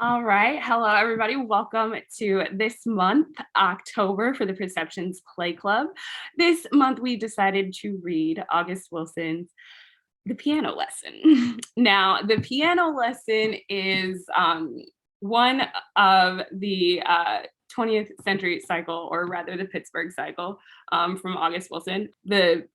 All right. Hello, everybody. Welcome to this month, October, for the Perceptions Play Club. This month, we decided to read August Wilson's The Piano Lesson. Now, The Piano Lesson is one of the 20th century cycle, or rather the Pittsburgh cycle, from August Wilson. The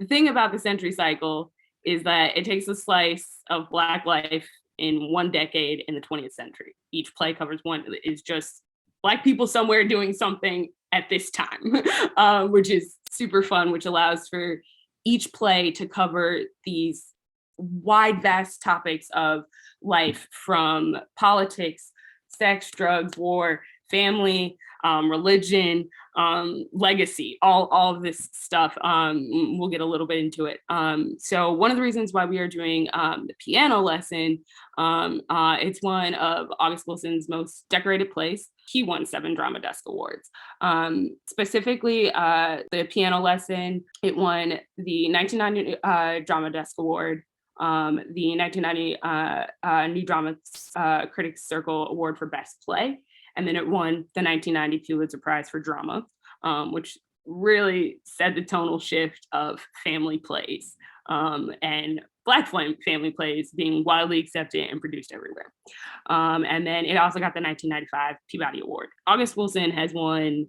thing about the century cycle is that it takes a slice of Black life in one decade in the 20th century. Each play covers one, is just Black people somewhere doing something at this time, which is super fun, which allows for each play to cover these wide, vast topics of life, from politics, sex, drugs, war, family, religion, legacy, all of this stuff. We'll get a little bit into it. So one of the reasons why we are doing the piano lesson, it's one of August Wilson's most decorated plays. He won 7 Drama Desk Awards. Specifically, the piano lesson, it won the 1990 Drama Desk Award, the 1990 New Drama Critics Circle Award for Best Play, and then it won the 1990 Pulitzer Prize for Drama, which really set the tonal shift of family plays and Black family plays being widely accepted and produced everywhere. And then it also got the 1995 Peabody Award. August Wilson has won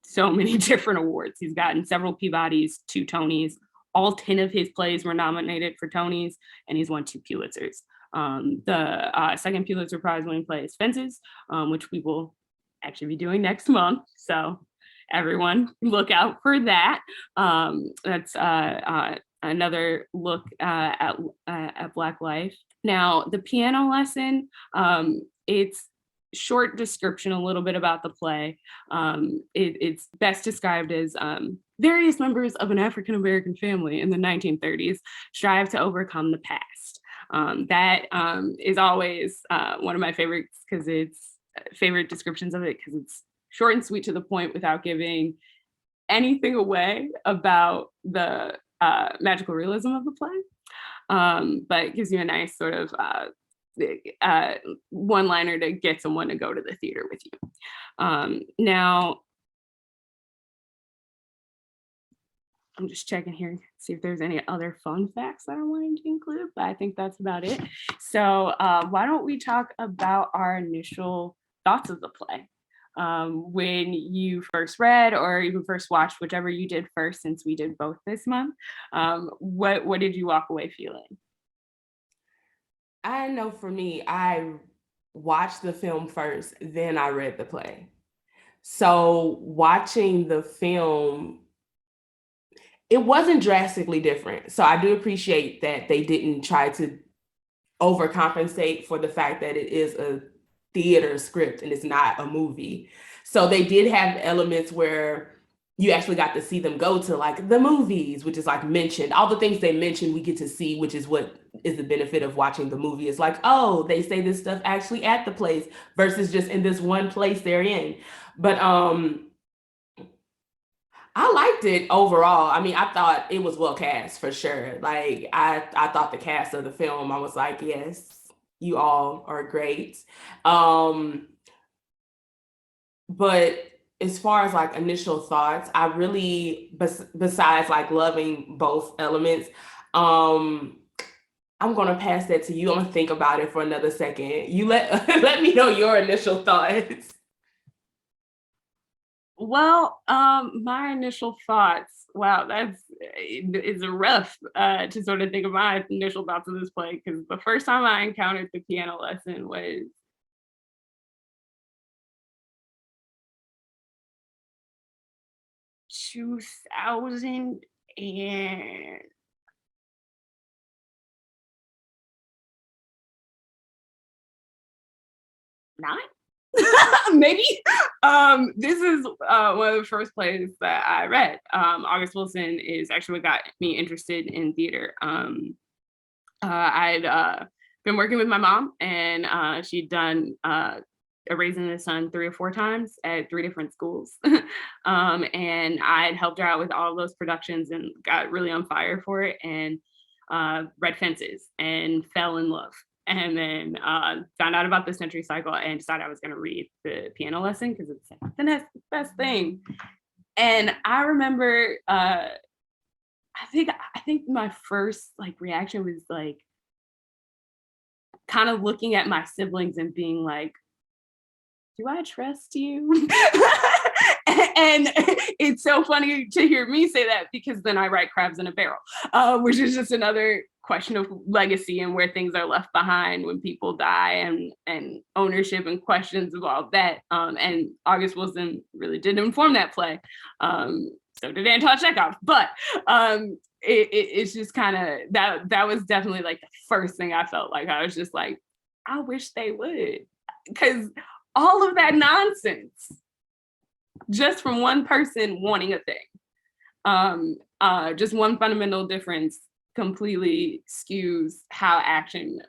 so many different awards. He's gotten several Peabodys, 2 Tonys. All 10 of his plays were nominated for Tonys, and he's won 2 Pulitzers. The second Pulitzer Prize winning play is Fences, which we will actually be doing next month. So everyone look out for that. That's another look at Black life. Now, the piano lesson, it's short description a little bit about the play. It's best described as various members of an African-American family in the 1930s strive to overcome the past. That is always one of my favorites, because it's favorite descriptions of it, because it's short and sweet to the point without giving anything away about the magical realism of the play, but it gives you a nice sort of one-liner to get someone to go to the theater with you. Now, I'm just checking here, see if there's any other fun facts that I wanted to include, but I think that's about it. So why don't we talk about our initial thoughts of the play? When you first read or even first watched, whichever you did first, since we did both this month, what did you walk away feeling? I know for me, I watched the film first, then I read the play. So watching the film, it wasn't drastically different. So I do appreciate that they didn't try to overcompensate for the fact that it is a theater script and it's not a movie. So they did have elements where you actually got to see them go to like the movies, which is like mentioned. All the things they mentioned, we get to see, which is what is the benefit of watching the movie. It's like, oh, they say this stuff actually at the place versus just in this one place they're in. But I liked it overall. I mean, I thought it was well cast for sure. Like I thought the cast of the film, I was like, yes, you all are great. But as far as like initial thoughts, I really, besides like loving both elements, I'm gonna pass that to you. I'm gonna think about it for another second. You let me know your initial thoughts. Well, my initial thoughts, wow, it's a rough to sort of think of my initial thoughts of this play, because the first time I encountered the piano lesson was 2009. Maybe. This is one of the first plays that I read. August Wilson is actually what got me interested in theater. I'd been working with my mom, and she'd done a Raising the Sun 3 or 4 times at 3 different schools. And I'd helped her out with all of those productions and got really on fire for it, and read Fences and fell in love. and then found out about the Century Cycle and decided I was going to read the piano lesson because it's like the next best thing. And I remember, I think my first like reaction was like kind of looking at my siblings and being like, do I trust you? And it's so funny to hear me say that because then I write Crabs in a Barrel, which is just another question of legacy and where things are left behind when people die, and ownership and questions of all that. And August Wilson really did inform that play. So did Anton Chekhov, but it's just kind of that was definitely like the first thing I felt like. I was just like, I wish they would, because all of that nonsense just from one person wanting a thing. Just one fundamental difference completely skews how action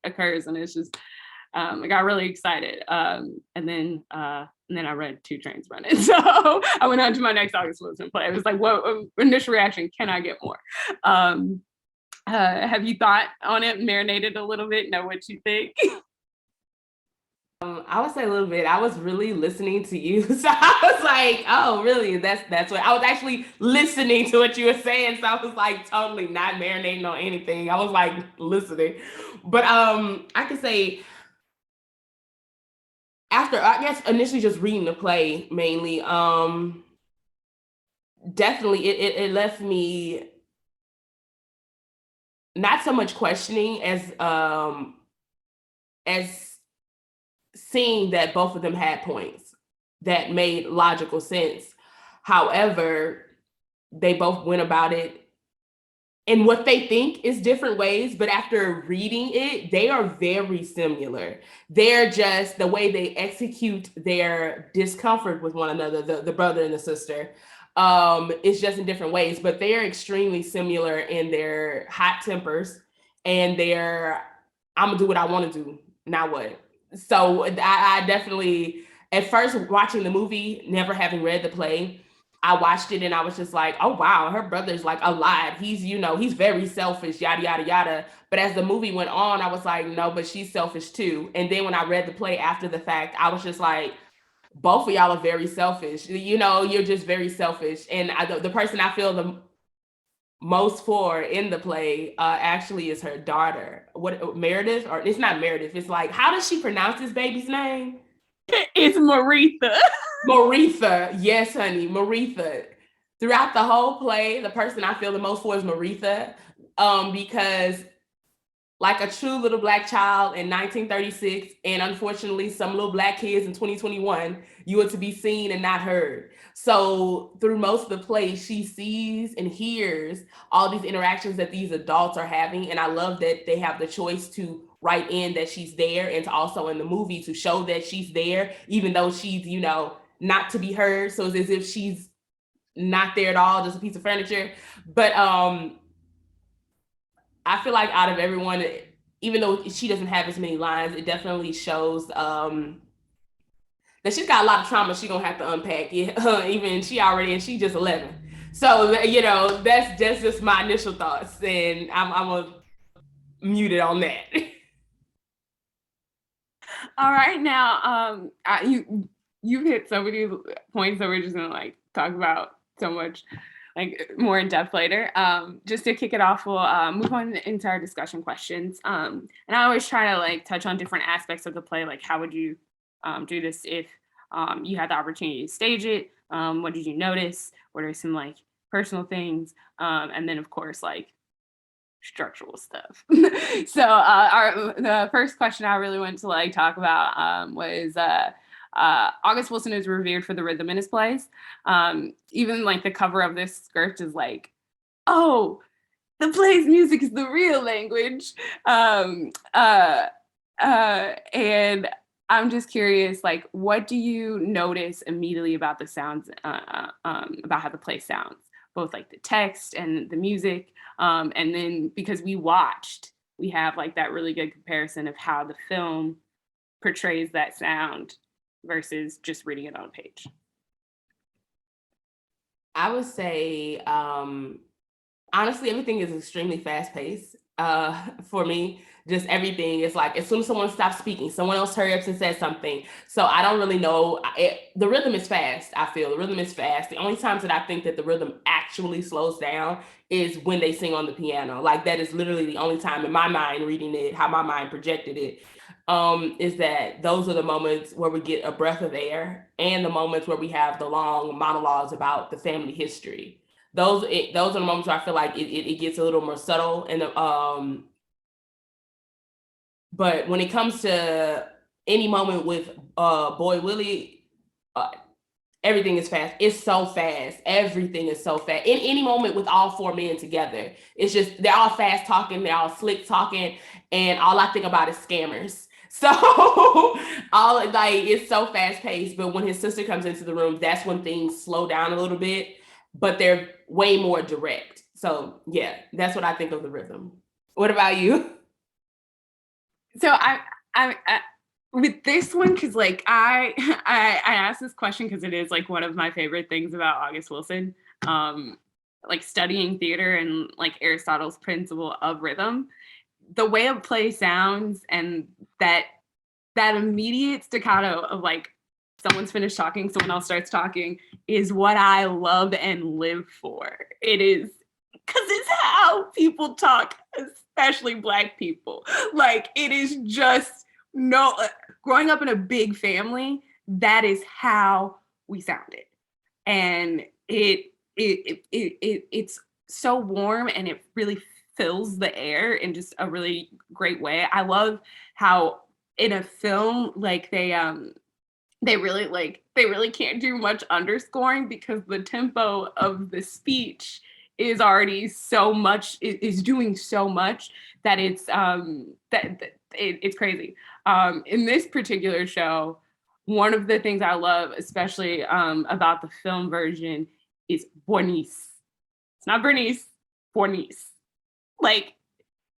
occurs, and it's just I got really excited, and then I read Two Trains Running, so I went on to my next August Wilson play. It was like, what initial reaction? Can I get more? Have you thought on it, marinated a little bit, know what you think? I would say a little bit. I was really listening to you. So I was like, oh, really? That's what I was actually listening to what you were saying. So I was like totally not marinating on anything. I was like listening. But I could say after, I guess, initially just reading the play mainly, definitely it left me not so much questioning as seeing that both of them had points that made logical sense. However, they both went about it in what they think is different ways, but after reading it, they are very similar. They're just the way they execute their discomfort with one another, the brother and the sister. It's just in different ways, but they are extremely similar in their hot tempers and their I'm gonna do what I want to do. Now what? So I definitely, at first watching the movie, never having read the play, I watched it and I was just like, oh wow, her brother's like a lot. He's, he's very selfish, yada yada yada. But as the movie went on, I was like, no, but she's selfish too. And then when I read the play after the fact, I was just like, both of y'all are very selfish. You're just very selfish. And the person I feel the most for in the play actually is her daughter. What, Meredith? Or it's not Meredith. It's like, how does she pronounce this baby's name? It's Maritha. Maritha. Yes, honey, Maritha. Throughout the whole play, the person I feel the most for is Maritha, because like a true little Black child in 1936, and unfortunately some little Black kids in 2021, you are to be seen and not heard. So through most of the play, she sees and hears all these interactions that these adults are having. And I love that they have the choice to write in that she's there, and to also in the movie to show that she's there, even though she's, not to be heard. So it's as if she's not there at all, just a piece of furniture. But I feel like out of everyone, even though she doesn't have as many lines, it definitely shows that she's got a lot of trauma she's gonna have to unpack. Yeah, even and she's just 11. So that's just my initial thoughts, and I'm gonna mute it on that. All right, now you've hit so many points that we're just gonna like talk about so much like more in depth later. Just to kick it off, we'll move on into our discussion questions. And I always try to like touch on different aspects of the play, like how would you do this if you had the opportunity to stage it? What did you notice? What are some like personal things? And then of course like structural stuff. So the first question I really wanted to like talk about was August Wilson is revered for the rhythm in his plays. Even like the cover of this script is like, oh, the play's music is the real language. And I'm just curious, like, what do you notice immediately about the sounds, about how the play sounds, both like the text and the music? And then because we have like that really good comparison of how the film portrays that sound versus just reading it on a page. I would say, honestly, everything is extremely fast paced. for me. Just everything is like, as soon as someone stops speaking, someone else hurries up and says something. So I don't really know. The rhythm is fast. I feel the rhythm is fast. The only times that I think that the rhythm actually slows down is when they sing on the piano. Like, that is literally the only time in my mind, reading it, how my mind projected it, is that those are the moments where we get a breath of air, and the moments where we have the long monologues about the family history. Those are the moments where I feel like it gets a little more subtle. And but when it comes to any moment with Boy Willie, uh, everything is fast. It's so fast. Everything is so fast. In any moment with all four men together, it's just, they're all fast talking, they're all slick talking, and all I think about is scammers. So all, like, it's so fast paced. But when his sister comes into the room, that's when things slow down a little bit, but they're way more direct. So yeah, that's what I think of the rhythm. What about you? So I with this one, because like I asked this question because it is like one of my favorite things about August Wilson, like studying theater and like Aristotle's principle of rhythm. The way a play sounds, and that immediate staccato of like someone's finished talking, someone else starts talking, is what I love and live for. It is, because it's how people talk, especially Black people. Like, it is just, no, growing up in a big family, that is how we sounded. And it's so warm, and it really fills the air in just a really great way. I love how in a film, like they really can't do much underscoring, because the tempo of the speech is already so much, is doing so much that it's crazy. In this particular show, one of the things I love, especially about the film version, is Bernice. It's not Bernice, Bernice. Like,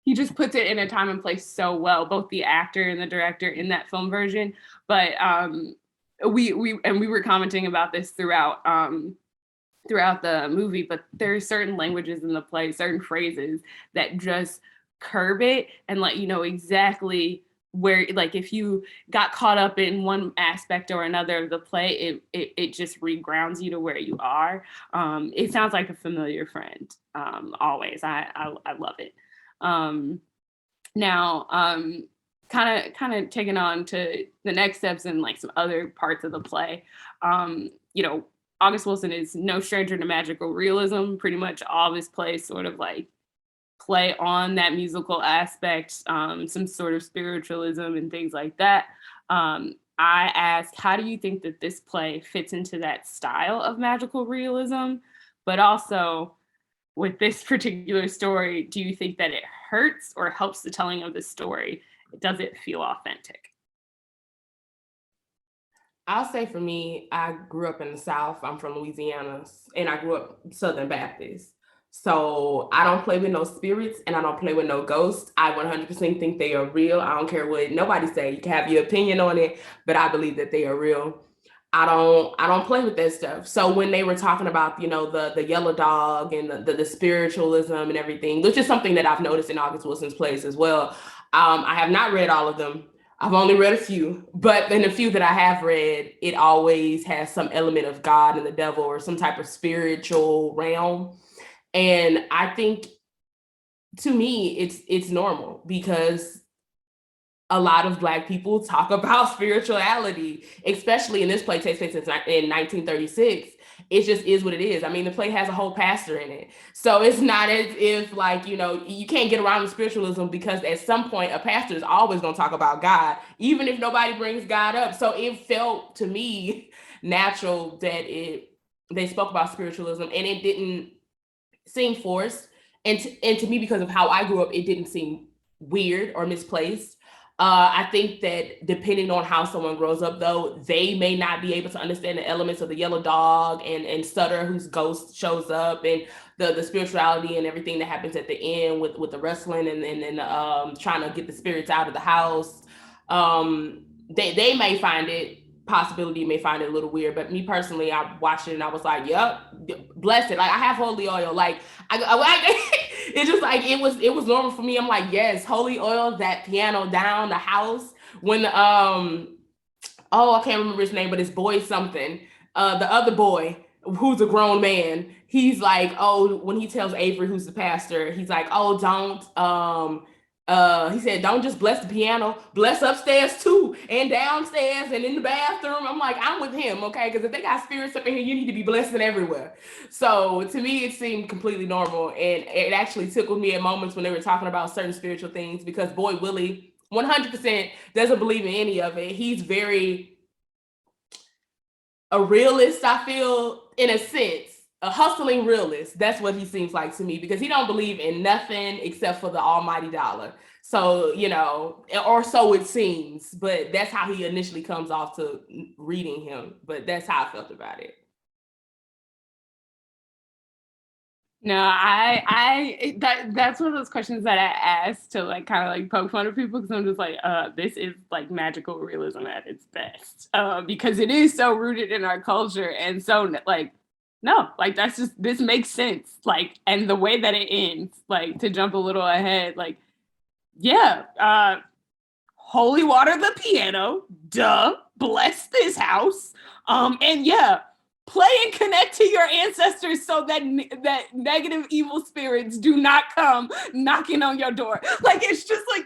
he just puts it in a time and place so well, both the actor and the director in that film version. But we were commenting about this throughout the movie, but there are certain languages in the play, certain phrases that just curb it and let you know exactly where, like, if you got caught up in one aspect or another of the play, it just regrounds you to where you are. It sounds like a familiar friend. Always, I love it. Now, kind of taking on to the next steps and like some other parts of the play. You know, August Wilson is no stranger to magical realism. Pretty much all of his plays sort of like play on that musical aspect, some sort of spiritualism and things like that. I ask, how do you think that this play fits into that style of magical realism? But also, with this particular story, do you think that it hurts or helps the telling of the story? Does it feel authentic? I'll say for me, I grew up in the South. I'm from Louisiana, and I grew up Southern Baptist. So I don't play with no spirits, and I don't play with no ghosts. I 100% think they are real. I don't care what nobody say. You can have your opinion on it, but I believe that they are real. I don't play with that stuff. So when they were talking about, the yellow dog and the spiritualism and everything, which is something that I've noticed in August Wilson's plays as well. I have not read all of them. I've only read a few, but in the few that I have read, it always has some element of God and the devil or some type of spiritual realm. And I think, to me, it's normal, because a lot of Black people talk about spirituality, especially in this play takes place in 1936. It just is what it is. I mean, the play has a whole pastor in it. So it's not as if, like, you can't get around the spiritualism, because at some point a pastor is always going to talk about God, even if nobody brings God up. So it felt to me natural that they spoke about spiritualism, and it didn't seem forced. And to me, because of how I grew up, it didn't seem weird or misplaced. I think that depending on how someone grows up, though, they may not be able to understand the elements of the yellow dog and Sutter, whose ghost shows up, and the spirituality and everything that happens at the end with the wrestling and trying to get the spirits out of the house. They may find it, possibility may find it a little weird, but me personally, I watched it and I was like, yep, blessed. Like, I have holy oil. Like, It's just like it was normal for me. I'm like, yes, holy oil, that piano down the house. When oh, I can't remember his name, but it's boy something. The other boy, who's a grown man, he's like, oh, when he tells Avery, who's the pastor, he's like, oh, don't he said, don't just bless the piano, bless upstairs too, and downstairs and in the bathroom. I'm like, I'm with him, okay? Because if they got spirits up in here, you need to be blessing everywhere. So to me, it seemed completely normal. And it actually tickled me at moments when they were talking about certain spiritual things, because boy, Willie 100% doesn't believe in any of it. He's very a realist, I feel, in a sense, a hustling realist. That's what he seems like to me, because he don't believe in nothing except for the almighty dollar. So, you know, or so it seems, but that's how he initially comes off to reading him. But that's how I felt about it. No, that's one of those questions that I ask to like kind of like poke fun of people, because I'm just like, this is like magical realism at its best, because it is so rooted in our culture, and so like, no, like that's just, this makes sense, like, and the way that it ends, like, to jump a little ahead, like, yeah, holy water the piano, duh, bless this house, and yeah, play and connect to your ancestors so that that negative evil spirits do not come knocking on your door. Like, it's just like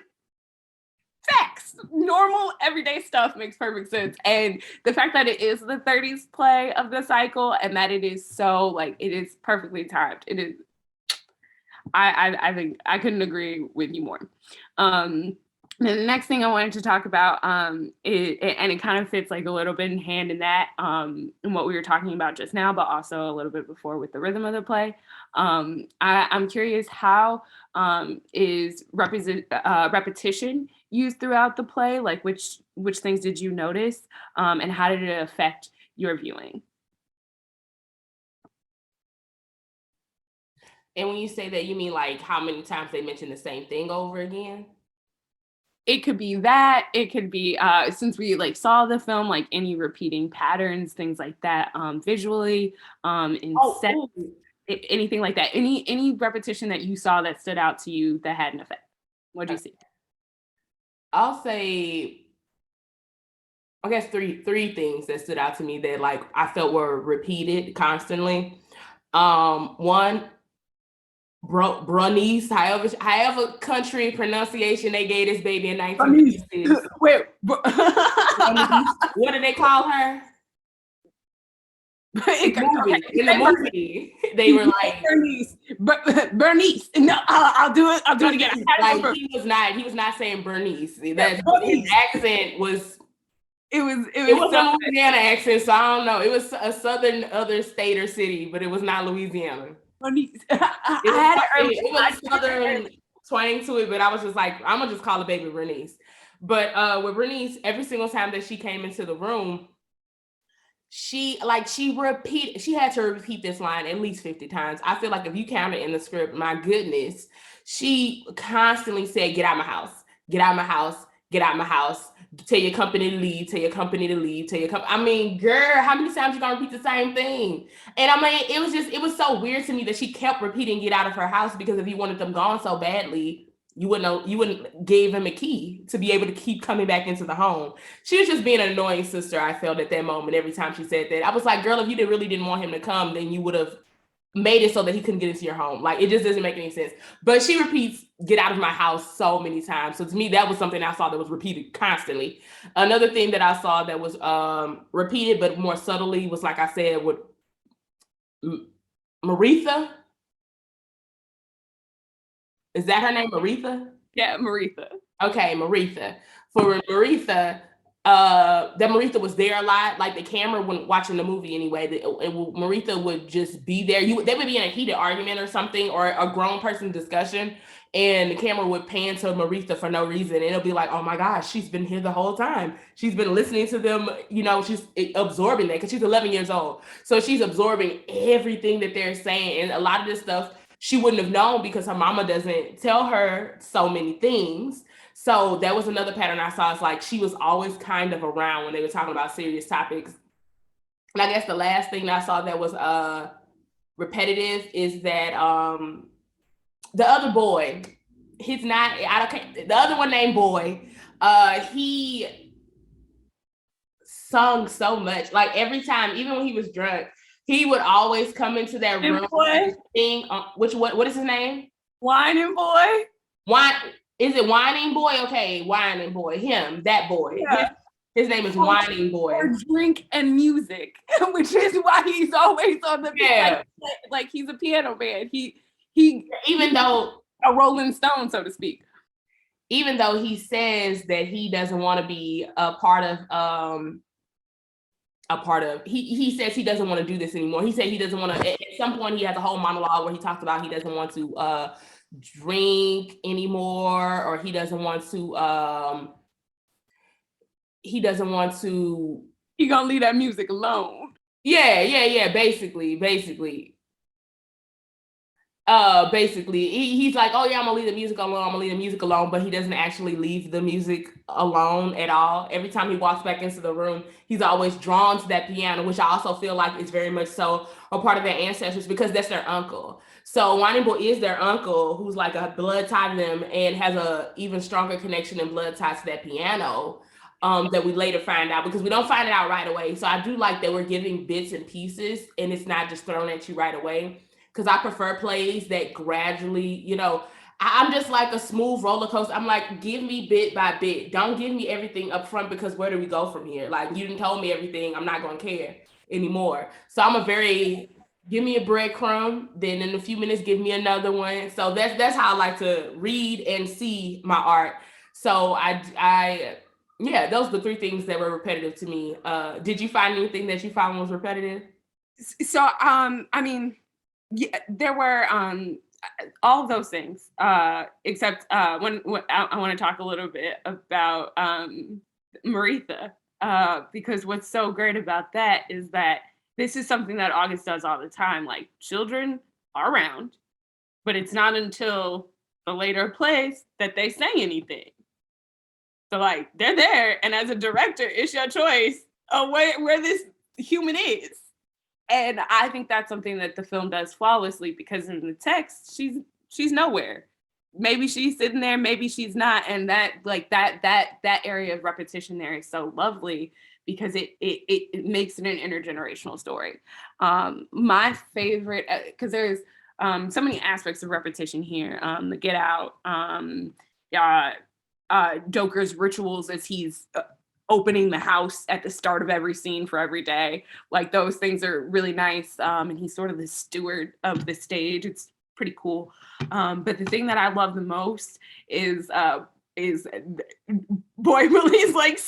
facts, normal everyday stuff makes perfect sense. And the fact that it is the 30s play of the cycle, and that it is so like, it is perfectly timed, it is, I think I couldn't agree with you more. The next thing I wanted to talk about, and it kind of fits like a little bit in hand in that, in what we were talking about just now, but also a little bit before with the rhythm of the play. I'm curious, how is repetition used throughout the play? Like, which things did you notice, and how did it affect your viewing? And when you say that, you mean like how many times they mention the same thing over again? It could be that, it could be, since we like saw the film, like any repeating patterns, things like that, visually, in set, Oh, anything like that, any repetition that you saw that stood out to you that had an effect. What do you see? I'll say, I guess three things that stood out to me that like I felt were repeated constantly. One, Brunice, however country pronunciation they gave this baby in 1956. Wait, What did they call her? In the movie, they were like Bernice. No, I'll do it. I'll do it again. Like, he was not saying Bernice. That his accent was. It was a Louisiana accent, so I don't know. It was a southern other state or city, but it was not Louisiana. It was a southern twang to it, but I was just like, I'm gonna just call the baby Bernice. But with Bernice, every single time that she came into the room, she had to repeat this line at least 50 times. I feel like if you count it in the script, my goodness, she constantly said, get out my house, get out my house, get out my house, tell your company to leave, tell your company to leave, tell your company. I mean, girl, how many times you gonna repeat the same thing? And I mean, it was so weird to me that she kept repeating get out of her house, because if you wanted them gone so badly, you wouldn't give him a key to be able to keep coming back into the home. She was just being an annoying sister, I felt, at that moment. Every time she said that, I was like, girl, if you really didn't want him to come, then you would have made it so that he couldn't get into your home. Like, it just doesn't make any sense. But she repeats get out of my house so many times. So to me, that was something I saw that was repeated constantly. Another thing that I saw that was repeated but more subtly was, like I said, with Maritha. Is that her name, Maritha? Yeah, Maritha. Okay, Maritha. For Maritha, that Maritha was there a lot. Like, the camera, when watching the movie anyway, Maritha would just be there. They would be in a heated argument or something, or a grown person discussion, and the camera would pan to Maritha for no reason. And it'll be like, oh my gosh, she's been here the whole time. She's been listening to them, she's absorbing that, because she's 11 years old. So she's absorbing everything that they're saying. And a lot of this stuff she wouldn't have known, because her mama doesn't tell her so many things. So that was another pattern I saw. It's like she was always kind of around when they were talking about serious topics. And I guess the last thing that I saw that was repetitive is that the other boy, he's not, I don't, the other one named Boy, he sung so much. Like every time, even when he was drunk, he would always come into that room and sing. What is his name? Whining Boy. Is it Whining Boy? Okay, Whining Boy. That boy. Yeah. His name is Whining Boy. Or drink and music, which is why he's always on the like he's a piano man. He even though a Rolling Stone, so to speak. Even though he says that he doesn't want to be a part of he says he doesn't want to do this anymore. He said he doesn't want to. At some point he has a whole monologue where he talks about he doesn't want to drink anymore, or he doesn't want to he gonna leave that music alone. Basically he's like, oh yeah, I'm gonna leave the music alone, but he doesn't actually leave the music alone at all. Every time he walks back into the room, he's always drawn to that piano, which I also feel like is very much so a part of their ancestors, because that's their uncle. So Whining Boy is their uncle, who's like a blood tie to them and has a even stronger connection and blood ties to that piano. That we later find out, because we don't find it out right away. So I do like that we're giving bits and pieces and it's not just thrown at you right away, because I prefer plays that gradually, I'm just like a smooth roller coaster. I'm like, give me bit by bit. Don't give me everything up front, because where do we go from here? Like, you didn't tell me everything. I'm not going to care anymore. So give me a breadcrumb, then in a few minutes, give me another one. So that's how I like to read and see my art. So yeah, those are the three things that were repetitive to me. Did you find anything that you found was repetitive? So, I mean, yeah, there were all of those things, except when I want to talk a little bit about Maritha, because what's so great about that is that this is something that August does all the time. Like, children are around, but it's not until the later plays that they say anything. So like, they're there, and as a director, it's your choice of where this human is. And I think that's something that the film does flawlessly, because in the text, she's nowhere. Maybe she's sitting there, maybe she's not. And that area of repetition there is so lovely, because it makes it an intergenerational story. My favorite, because there's so many aspects of repetition here. The Get Out, Joker's rituals as he's opening the house at the start of every scene for every day. Like, those things are really nice. And he's sort of the steward of the stage. It's pretty cool. But the thing that I love the most is Boy Willie's like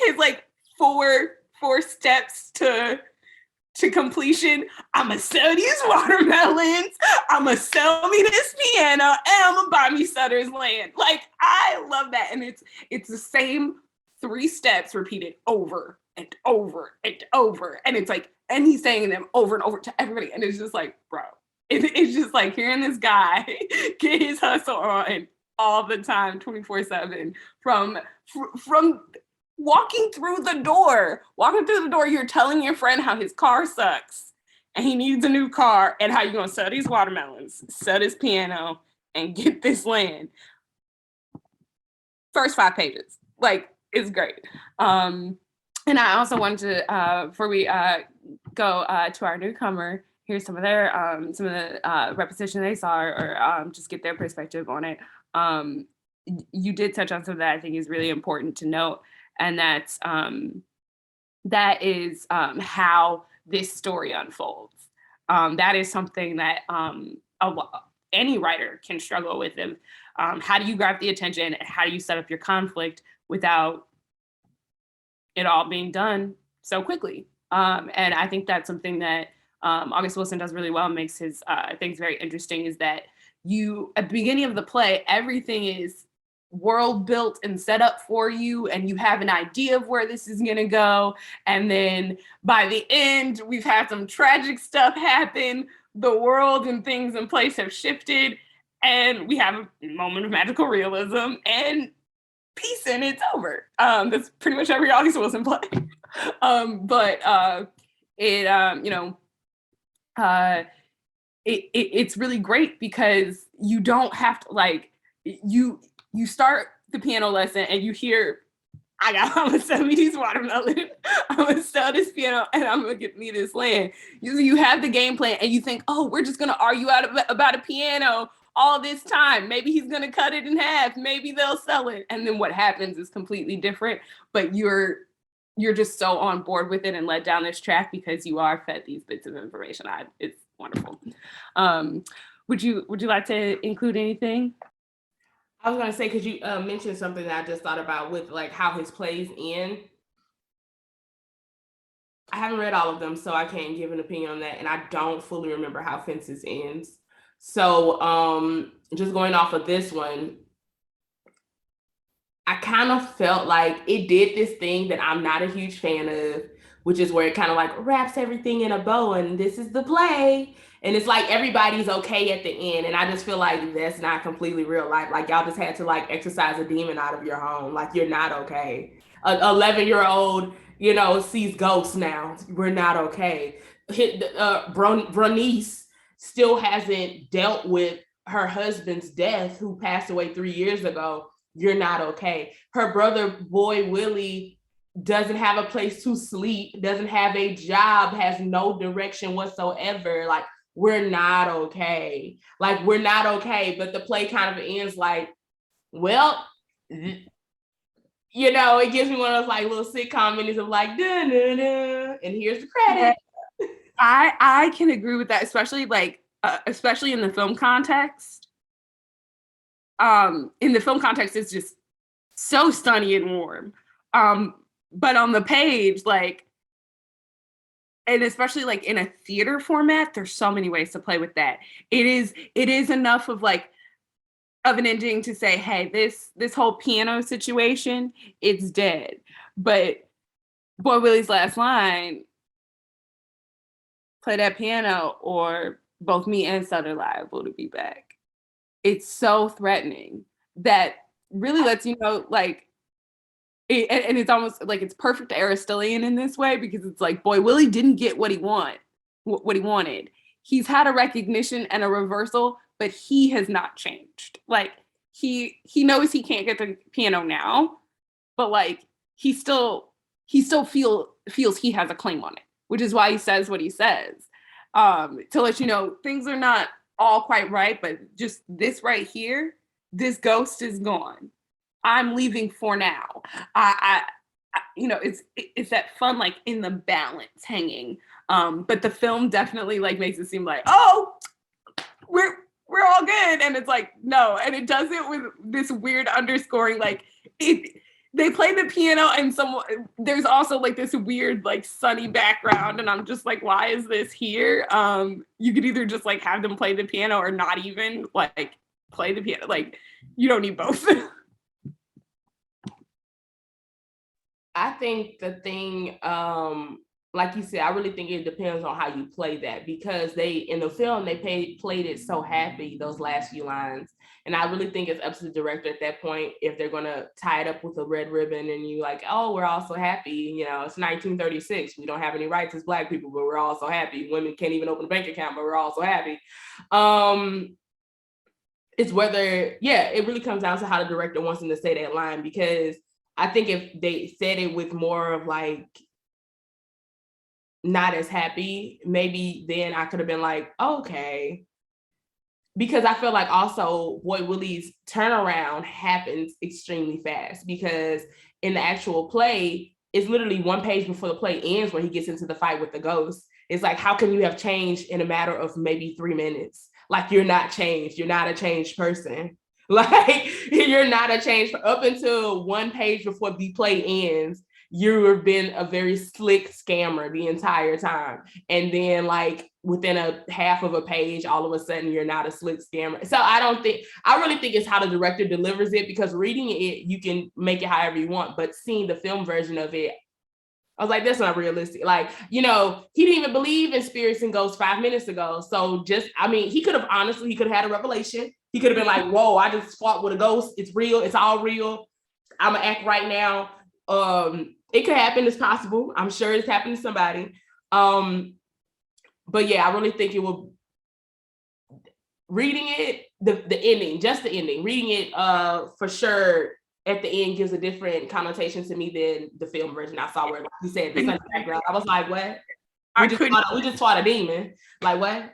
is like four steps to completion. I'ma sell these watermelons, I'ma sell me this piano, and I'ma buy me Sutter's land. Like, I love that. And it's the same 3 steps repeated over and over and over. And it's like, and he's saying them over and over to everybody. And it's just like, bro, it's just like hearing this guy get his hustle on all the time, 24/7, from walking through the door, you're telling your friend how his car sucks and he needs a new car, and how you're going to sell these watermelons, sell this piano, and get this land. First 5 pages. Like, it's great. And I also wanted to, before we go to our newcomer, hear some of the repetition they saw, or just get their perspective on it. You did touch on something that I think is really important to note. And that is how this story unfolds. That is something that any writer can struggle with. How do you grab the attention? How do you set up your conflict without it all being done so quickly? And I think that's something that August Wilson does really well, and makes his things very interesting, is that at the beginning of the play, everything is world built and set up for you, and you have an idea of where this is going to go. And then by the end, we've had some tragic stuff happen. The world and things in place have shifted, and we have a moment of magical realism and peace, and it's over. That's pretty much every August Wilson play. it's really great because you don't have to like you start the piano lesson and you hear I'm gonna sell me these watermelon. I'm gonna sell this piano and I'm gonna get me this land. You have the game plan and you think, oh, we're just gonna argue about a piano all this time. Maybe he's gonna cut it in half. Maybe they'll sell it. And then what happens is completely different. But you're just so on board with it and led down this track because you are fed these bits of information. It's wonderful. Would you like to include anything? I was gonna say, because you mentioned something that I just thought about with like how his plays end. I haven't read all of them, so I can't give an opinion on that, and I don't fully remember how Fences ends. So just going off of this one, I kind of felt like it did this thing that I'm not a huge fan of, which is where it kind of like wraps everything in a bow and this is the play. And it's like everybody's okay at the end. And I just feel like that's not completely real life. Like y'all just had to like exorcise a demon out of your home. Like you're not okay. An 11-year-old, you know, sees ghosts now. We're not okay. Bernice still hasn't dealt with her husband's death, who passed away 3 years ago. You're not okay. Her brother, boy Willie, doesn't have a place to sleep, doesn't have a job, has no direction whatsoever. Like, we're not okay. Like, we're not okay. But the play kind of ends like, well, you know, it gives me one of those like little sitcom minutes of like, da, da, da, and here's the credit. I can agree with that, especially like especially in the film context. In the film context, it's just so sunny and warm. But on the page, like, and especially like in a theater format, there's so many ways to play with that. It is enough of like of an ending to say, hey, this whole piano situation, it's dead. But Boy Willie's last line, play that piano or both me and Son are liable to be back. It's so threatening that really lets you know, like, and it's almost like it's perfect Aristotelian in this way because it's like, boy, Willie didn't get what he wanted. He's had a recognition and a reversal, but he has not changed. Like he knows he can't get the piano now, but like he still feels he has a claim on it, which is why he says what he says, to let you know things are not all quite right, but just this right here, this ghost is gone. I'm leaving for now. I you know, it's that fun like in the balance hanging. But the film definitely like makes it seem like, oh, we're all good, and it's like no, and it does it with this weird underscoring like it. They play the piano and there's also like this weird like sunny background and I'm just like, why is this here? You could either just like have them play the piano or not even like play the piano. Like you don't need both. I think the thing, like you said, I really think it depends on how you play that, because they in the film they played it so happy, those last few lines, and I really think it's up to the director at that point if they're gonna tie it up with a red ribbon and you like, oh, we're all so happy, you know, it's 1936, we don't have any rights as Black people, but we're all so happy. Women can't even open a bank account, but we're all so happy. It's whether, yeah, it really comes down to how the director wants them to say that line, because I think if they said it with more of like not as happy, maybe then I could have been like, okay. Because I feel like also Boy Willie's turnaround happens extremely fast, because in the actual play, it's literally one page before the play ends where he gets into the fight with the ghost. It's like, how can you have changed in a matter of maybe 3 minutes? Like, you're not changed. You're not a changed person. Like, you're not a changed, up until one page before the play ends, you've been a very slick scammer the entire time. And then like within a half of a page, all of a sudden you're not a slick scammer. So I really think it's how the director delivers it, because reading it, you can make it however you want, but seeing the film version of it, I was like, that's not realistic. Like, you know, he didn't even believe in spirits and ghosts 5 minutes ago. So just, I mean, he could have had a revelation. He could have been like, whoa, I just fought with a ghost. It's real. It's all real. I'm gonna act right now. It could happen. It's possible. I'm sure it's happened to somebody. But yeah, I really think it will reading it, the ending, just the ending, reading it for sure at the end gives a different connotation to me than the film version I saw where like you said the sunny background. I was like, what? We just fought a demon. Like what?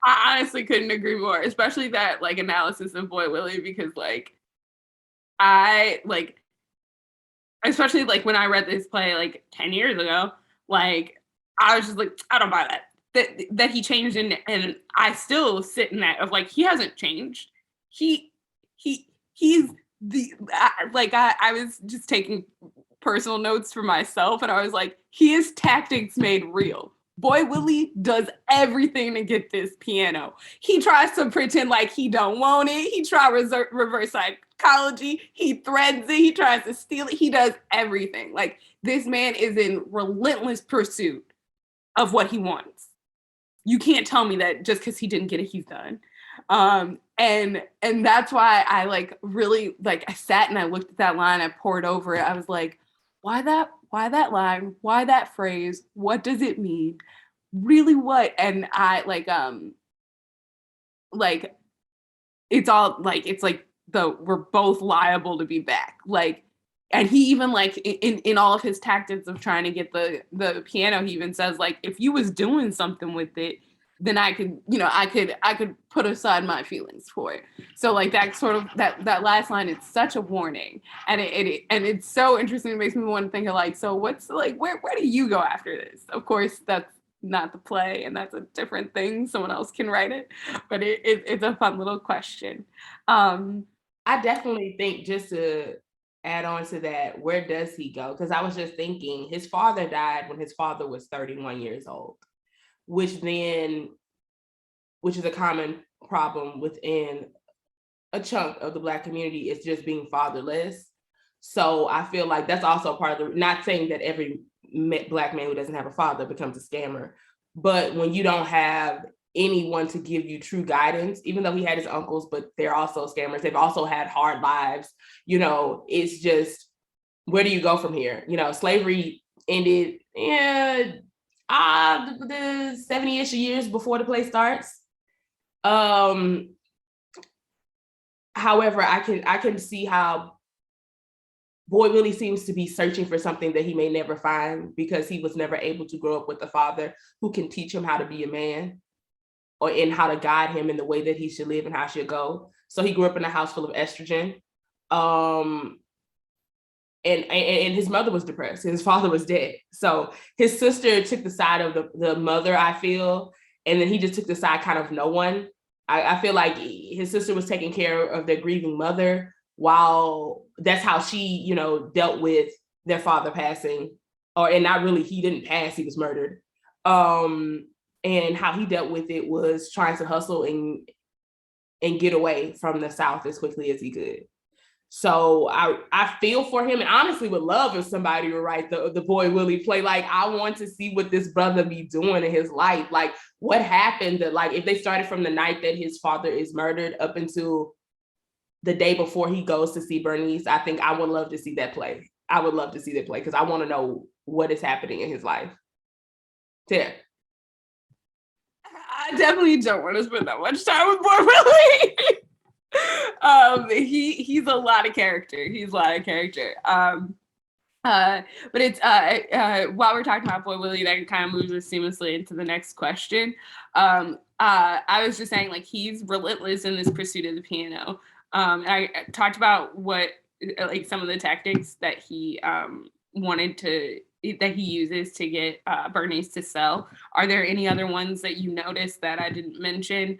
I honestly couldn't agree more, especially that like analysis of Boy Willie, because like I like, especially like when I read this play like 10 years ago, like I was just like, I don't buy that he changed, and I still sit in that of like he hasn't changed. He's the I was just taking personal notes for myself, and I was like, his tactics made real. Boy Willie does everything to get this piano. He tries to pretend like he don't want it. He tries reverse psychology. He threads it. He tries to steal it. He does everything. Like this man is in relentless pursuit of what he wants. You can't tell me that just because he didn't get it, he's done. And that's why I like really like I sat and I looked at that line, I poured over it. I was like, why that line? Why that phrase? What does it mean? Really what? And I like it's all like it's like we're both liable to be back. Like, and he even like in all of his tactics of trying to get the piano, he even says like if you was doing something with it, then I could, I could put aside my feelings for it. So like that sort of that last line, it's such a warning, and it's so interesting. It makes me want to think of like, so what's like where do you go after this? Of course, that's not the play, and that's a different thing. Someone else can write it, but it's a fun little question. I definitely think, just to add on to that, where does he go? Because I was just thinking his father died when his father was 31 years old. Which is a common problem within a chunk of the Black community, is just being fatherless. So I feel like that's also part of not saying that every Black man who doesn't have a father becomes a scammer, but when you don't have anyone to give you true guidance, even though he had his uncles, but they're also scammers. They've also had hard lives. It's just, where do you go from here? Slavery ended, the 70-ish years before the play starts. However, I can see how Boy Willie seems to be searching for something that he may never find, because he was never able to grow up with a father who can teach him how to be a man, or in how to guide him in the way that he should live and how he should go. So he grew up in a house full of estrogen. And his mother was depressed. His father was dead. So his sister took the side of the mother, I feel, and then he just took the side kind of no one. I feel like his sister was taking care of their grieving mother, while that's how she, dealt with their father passing, and not really, he didn't pass, he was murdered. And how he dealt with it was trying to hustle and get away from the South as quickly as he could. So I feel for him, and honestly would love if somebody would write the Boy Willie play. Like, I want to see what this brother be doing in his life. Like, what happened that, like, if they started from the night that his father is murdered up until the day before he goes to see Bernice, I think I would love to see that play. I would love to see that play, because I want to know what is happening in his life. Yeah. I definitely don't want to spend that much time with Boy Willie. He's a lot of character. But it's while we're talking about Boy Willie, that kind of moves us seamlessly into the next question. I was just saying, like, he's relentless in this pursuit of the piano. And I talked about what, like, some of the tactics that he that he uses to get Bernice to sell. Are there any other ones that you noticed that I didn't mention?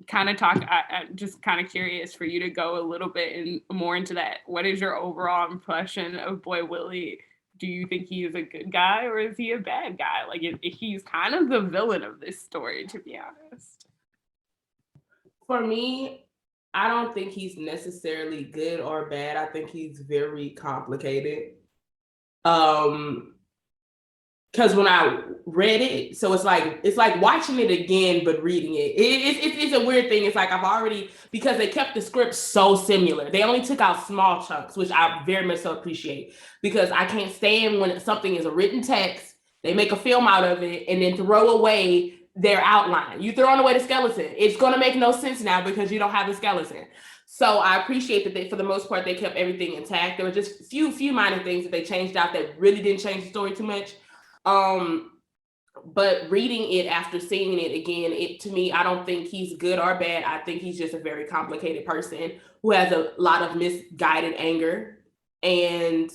Kind of talk, I'm just kind of curious for you to go a little bit more into that. What is your overall impression of Boy Willie? Do you think he is a good guy, or is he a bad guy? Like, he's kind of the villain of this story, to be honest. For me, I don't think he's necessarily good or bad. I think he's very complicated. Because when I read it, so it's like watching it again, but reading it. It's a weird thing. It's like because they kept the script so similar. They only took out small chunks, which I very much so appreciate, because I can't stand when something is a written text, they make a film out of it, and then throw away their outline. You throwing away the skeleton. It's going to make no sense now because you don't have the skeleton. So I appreciate that they, for the most part, they kept everything intact. There were just few minor things that they changed out that really didn't change the story too much. But reading it after seeing it again, to me, I don't think he's good or bad. I think he's just a very complicated person who has a lot of misguided anger. And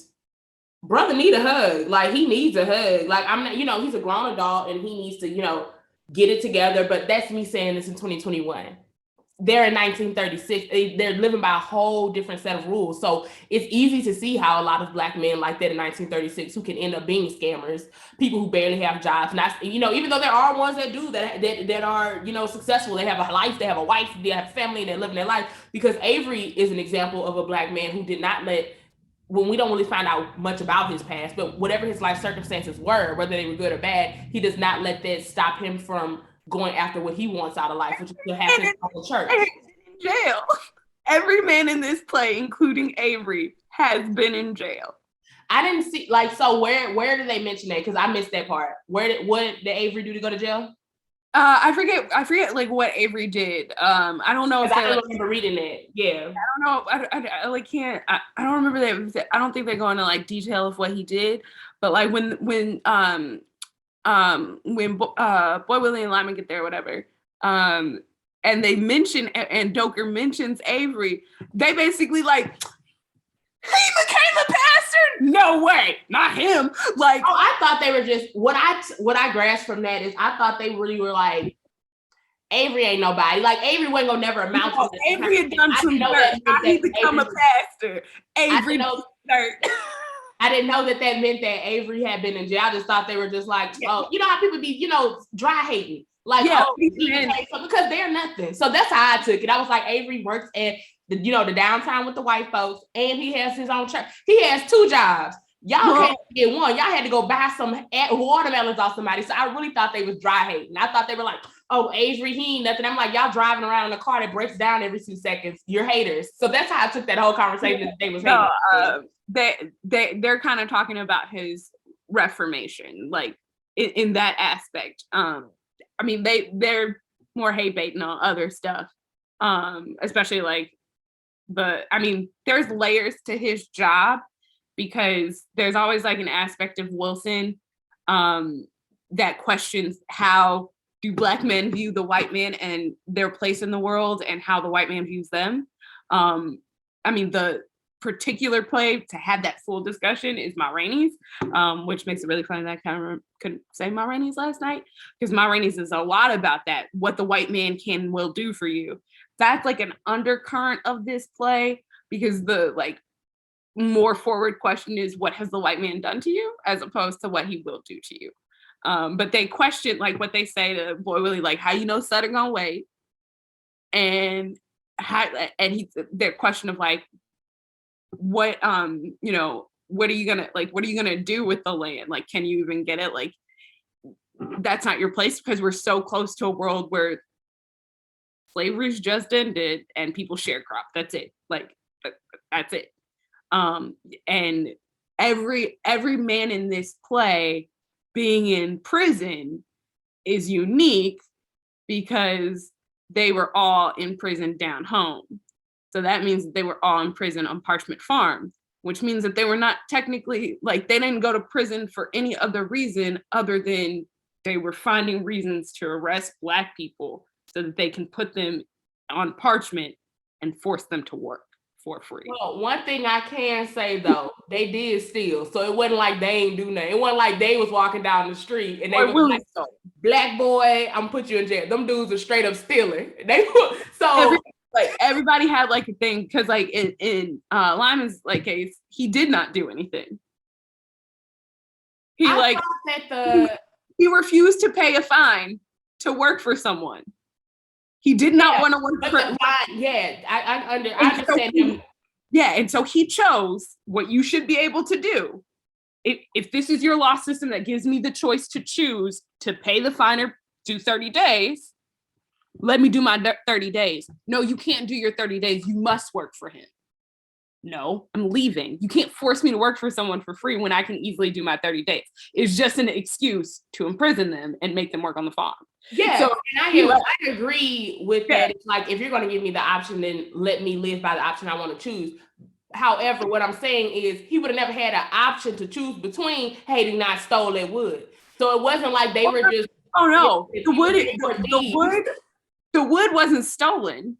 brother need a hug. Like, he needs a hug. Like, I'm not, he's a grown adult and he needs to, get it together. But that's me saying this in 2021. They're in 1936. They're living by a whole different set of rules. So it's easy to see how a lot of Black men like that in 1936 who can end up being scammers, people who barely have jobs. Not, even though there are ones that do that are, successful. They have a life, they have a wife, they have a family, and they're living their life. Because Avery is an example of a Black man who did not when we don't really find out much about his past, but whatever his life circumstances were, whether they were good or bad, he does not let that stop him from going after what he wants out of life, which is to have his own church. In jail. Every man in this play, including Avery, has been in jail. I didn't see, so where did they mention that? Because I missed that part. What did Avery do to go to jail? I forget what Avery did. I don't know if I don't remember reading that. Yeah. I don't know. I can't. I don't remember that. I don't think they go into detail of what he did. But when Boy Willie and Lyman get there, or whatever, and they mention and Doker mentions Avery, they basically he became a pastor? No way, not him. I thought they were just what I grasped from that is I thought they really were Avery ain't nobody. Avery wasn't gonna never amount to this. Avery had done some dirt. How he become a pastor? Avery dirt. I didn't know that meant that Avery had been in jail. I just thought they were just oh, you know how people be, dry hating. Because they're nothing. So that's how I took it. I was like, Avery works at the downtown with the white folks, and he has his own church. He has 2 jobs. Y'all can't get one. Y'all had to go buy some watermelons off somebody. So I really thought they was dry hating. I thought they were oh, Avery, he ain't nothing. I'm y'all driving around in a car that breaks down every 2 seconds. You're haters. So that's how I took that whole conversation that they was hating. They're kind of talking about his reformation, in that aspect. They're more hate baiting on other stuff, especially there's layers to his job, because there's always an aspect of Wilson that questions how do Black men view the white man and their place in the world, and how the white man views them. The particular play to have that full discussion is Ma Rainey's, which makes it really funny that I kind of couldn't say Ma Rainey's last night, because Ma Rainey's is a lot about that, what the white man can and will do for you. That's an undercurrent of this play, because the more forward question is, what has the white man done to you, as opposed to what he will do to you. But they question what they say to Boy Willie, how Sutter gonna wait, and their question of what what are you gonna do with the land? Can you even get it? That's not your place, because we're so close to a world where slavery's just ended and people sharecrop. That's it. That's it. And every man in this play being in prison is unique, because they were all in prison down home. So that means that they were all in prison on Parchment Farm, which means that they were not technically, they didn't go to prison for any other reason other than they were finding reasons to arrest Black people so that they can put them on parchment and force them to work for free. Well, one thing I can say though, they did steal. So it wasn't they ain't do nothing. It wasn't they was walking down the street and they were Black boy, I'm put you in jail. Them dudes are straight up stealing. They were so everybody had a thing, because in Lyman's case, he did not do anything. He he refused to pay a fine to work for someone. He did not want to work for. I understand him. Yeah, and so he chose what you should be able to do. If this is your law system that gives me the choice to choose to pay the fine or do 30 days, let me do my 30 days. No, you can't do your 30 days. You must work for him. No, I'm leaving. You can't force me to work for someone for free when I can easily do my 30 days. It's just an excuse to imprison them and make them work on the farm. Yeah, So and I agree with that. It's like, if you're going to give me the option, then let me live by the option I want to choose. However, what I'm saying is he would have never had an option to choose between Haiti not stole that wood. So it wasn't like they were just. Oh no, the wood wasn't stolen.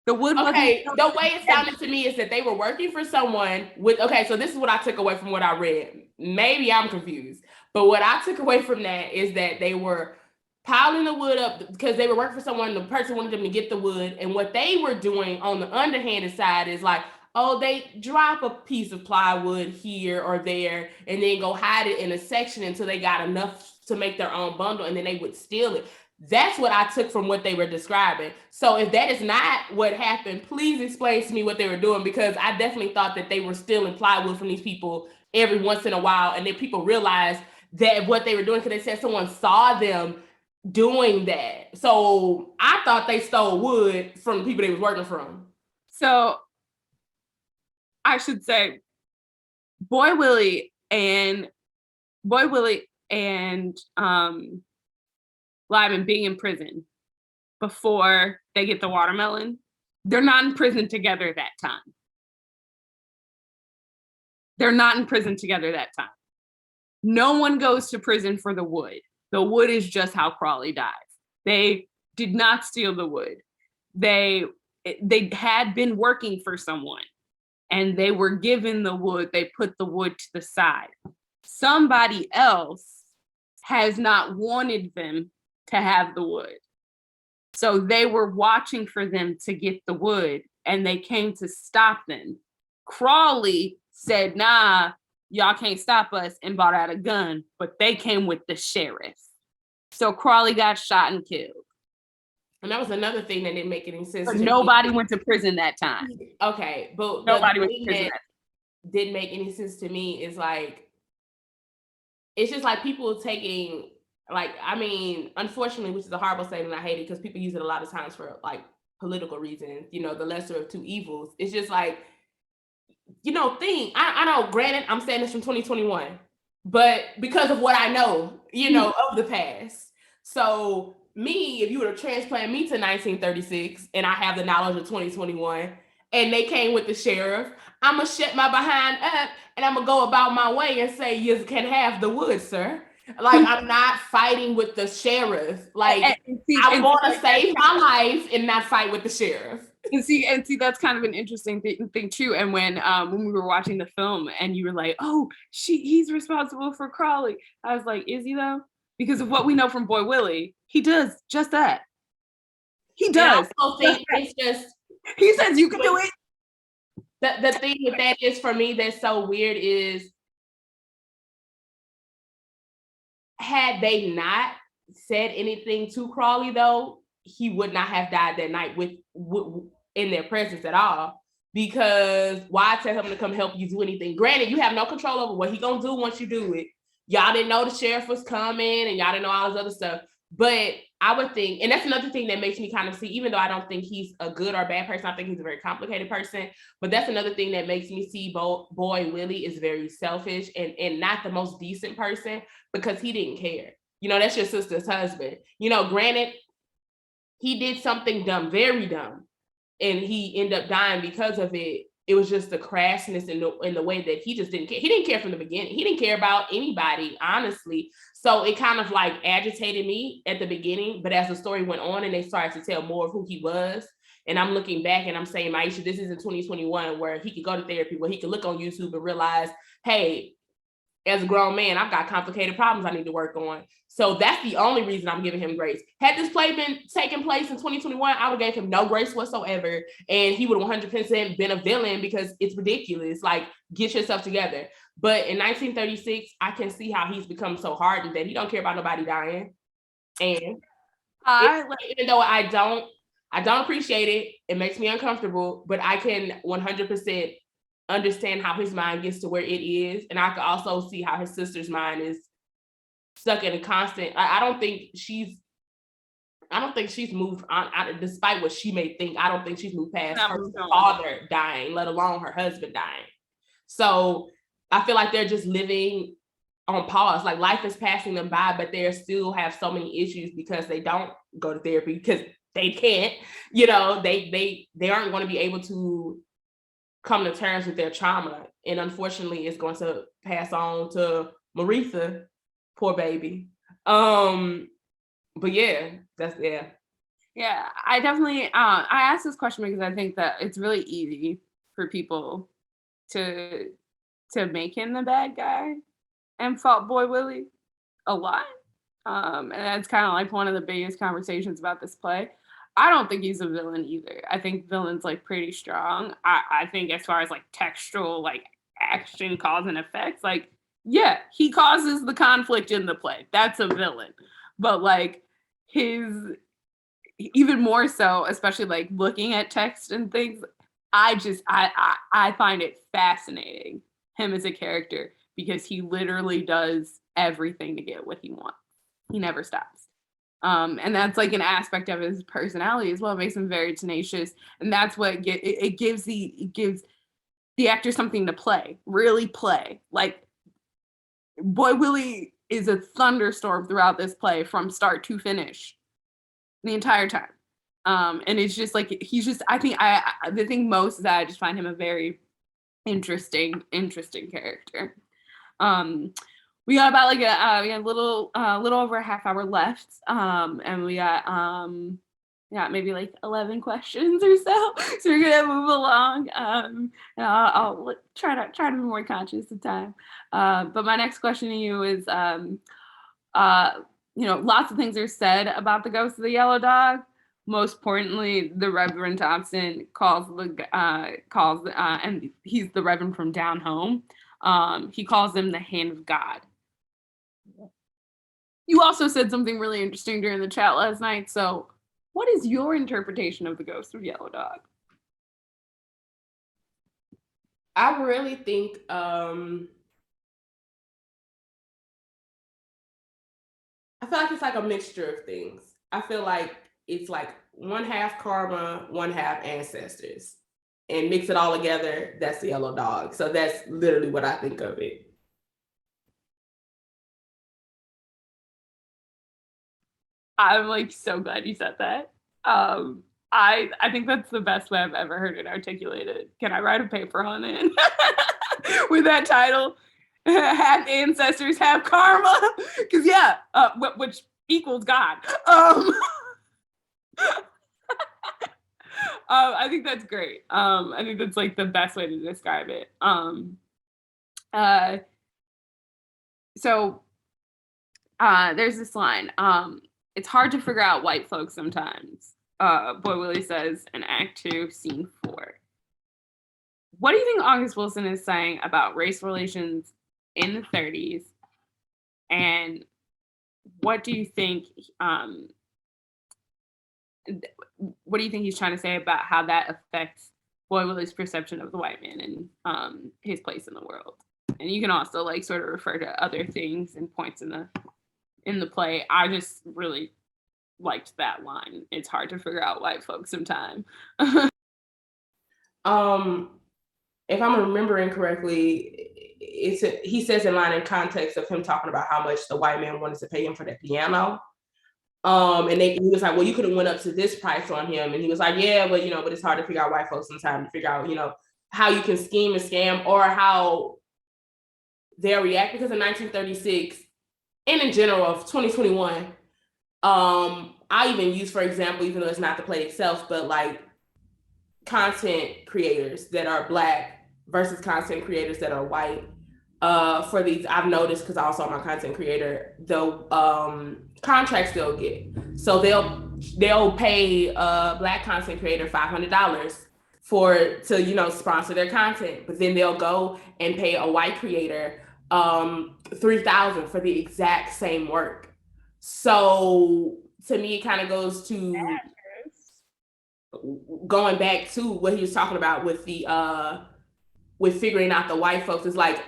The wood Okay, wasn't the way it sounded to me is that they were working for someone with, okay, so this is what I took away from what I read. Maybe I'm confused, but what I took away from that is that they were piling the wood up because they were working for someone, the person wanted them to get the wood, and what they were doing on the underhanded side is like, oh, they drop a piece of plywood here or there and then go hide it in a section until they got enough to make their own bundle, and then they would steal it. That's what I took from what they were describing. So if that is not what happened, please explain to me what they were doing, because I definitely thought that they were stealing plywood from these people every once in a while, and then people realized that what they were doing, because they said someone saw them doing that. So I thought they stole wood from the people they was working from. So I should say Boy Willie and Lyman being in prison before they get the watermelon, they're not in prison together that time. They're not in prison together that time. No one goes to prison for the wood. The wood is just how Crawley dies. They did not steal the wood. They had been working for someone and they were given the wood. They put the wood to the side. Somebody else has not wanted them to have the wood. So they were watching for them to get the wood and they came to stop them. Crawley said, nah, y'all can't stop us, and brought out a gun, but they came with the sheriff. So Crawley got shot and killed. And that was another thing that didn't make any sense. But nobody went to prison that time. Okay, but nobody went to prison. Didn't make any sense to me is like, it's just like people taking, like, I mean, unfortunately, which is a horrible statement, I hate it because people use it a lot of times for like political reasons, you know, the lesser of two evils. It's just like, you know, I know, granted, I'm saying this from 2021, but because of what I know, you know, of the past. So me, if you were to transplant me to 1936 and I have the knowledge of 2021 and they came with the sheriff, I'm gonna shut my behind up and I'm gonna go about my way and say, you can have the wood, sir. Like, I'm not fighting with the sheriff. Like, I want to save my life and not fight with the sheriff. And see, that's kind of an interesting thing too. And when we were watching the film, and you were like, "Oh, he's responsible for Crawley," I was like, "Is he though?" Because of what we know from Boy Willie, he does just that. He does. I also think it's just, he says you can do it. The thing with that is, for me, that's so weird is, had they not said anything to Crawley though, he would not have died that night with in their presence at all. Because why tell him to come help you do anything? Granted, you have no control over what he gonna do once you do it. Y'all didn't know the sheriff was coming, and y'all didn't know all this other stuff. But I would think, and that's another thing that makes me kind of see, even though I don't think he's a good or bad person, I think he's a very complicated person. But that's another thing that makes me see Boy Willie is very selfish and not the most decent person, because he didn't care. You know, that's your sister's husband. You know, granted, he did something dumb, very dumb, and he ended up dying because of it. It was just the crassness in the way that he just didn't care. He didn't care from the beginning. He didn't care about anybody, honestly. So it kind of like agitated me at the beginning, but as the story went on and they started to tell more of who he was, and I'm looking back and I'm saying, Myesha, this is in 2021 where he could go to therapy, where he could look on YouTube and realize, hey, as a grown man, I've got complicated problems I need to work on. So that's the only reason I'm giving him grace. Had this play been taking place in 2021, I would have gave him no grace whatsoever. And he would have 100% been a villain, because it's ridiculous. Like, get yourself together. But in 1936, I can see how he's become so hardened that he don't care about nobody dying. And even though I don't appreciate it, it makes me uncomfortable, but I can 100% understand how his mind gets to where it is. And I can also see how his sister's mind is stuck in a constant, I don't think she's I don't think she's moved on, despite what she may think. I don't think she's moved past Not her moved on. father dying, let alone her husband dying. So I feel like they're just living on pause. Like life is passing them by, but they still have so many issues because they don't go to therapy because they can't. You know, they aren't going to be able to come to terms with their trauma, and unfortunately, it's going to pass on to Maritha, poor baby. But yeah, that's yeah. Yeah, I definitely I asked this question because I think that it's really easy for people to make him the bad guy and fault Boy Willie a lot. And that's kind of like one of the biggest conversations about this play. I don't think he's a villain either. I think villain's like pretty strong. I think as far as like textual like action cause and effects, like yeah, he causes the conflict in the play. That's a villain. But like his even more so, especially like looking at text and things, I find it fascinating him as a character because he literally does everything to get what he wants. He never stops. And that's like an aspect of his personality as well. It makes him very tenacious, and that's what it gives the actor something to play, really play. Like Boy Willie is a thunderstorm throughout this play from start to finish, the entire time. And it's just like he's just. I think the thing most is that I just find him a very interesting character. We got about like we got a little over a half hour left, and we got maybe like 11 questions or so. So we're gonna move along. And I'll try to be more conscious of time. But my next question to you is, lots of things are said about the ghost of the yellow dog. Most importantly, the Reverend Thompson and he's the Reverend from down home. He calls him the hand of God. You also said something really interesting during the chat last night. So what is your interpretation of the ghost of Yellow Dog? I really think I feel like it's like a mixture of things. I feel like it's like one half karma, one half ancestors, and mix it all together. That's the yellow dog. So that's literally what I think of it. I'm like so glad you said that. I think that's the best way I've ever heard it articulated. Can I write a paper on it with that title? Have ancestors, have karma, because yeah, which equals God. I think that's great. I think that's like the best way to describe it. So there's this line. It's hard to figure out white folks sometimes. Boy Willie says in Act 2, Scene 4. What do you think August Wilson is saying about race relations in the 30s? And what do you think he's trying to say about how that affects Boy Willie's perception of the white man and his place in the world? And you can also like sort of refer to other things and points in the play. I just really liked that line. It's hard to figure out white folks sometimes. If I'm remembering correctly, he says in line in context of him talking about how much the white man wanted to pay him for that piano. And he was like, well, you could have went up to this price on him. And he was like, yeah, but but it's hard to figure out white folks sometimes to figure out, how you can scheme and scam or how they'll react. Because in 1936 and in general of 2021, I even use, for example, even though it's not the play itself, but like content creators that are Black versus content creators that are white. For these, I've noticed, because I also am a content creator, the contracts they'll get. So they'll pay a Black content creator $500 to sponsor their content, but then they'll go and pay a white creator $3,000 for the exact same work. So to me, it kind of goes to going back to what he was talking about with the with figuring out the white folks. Is like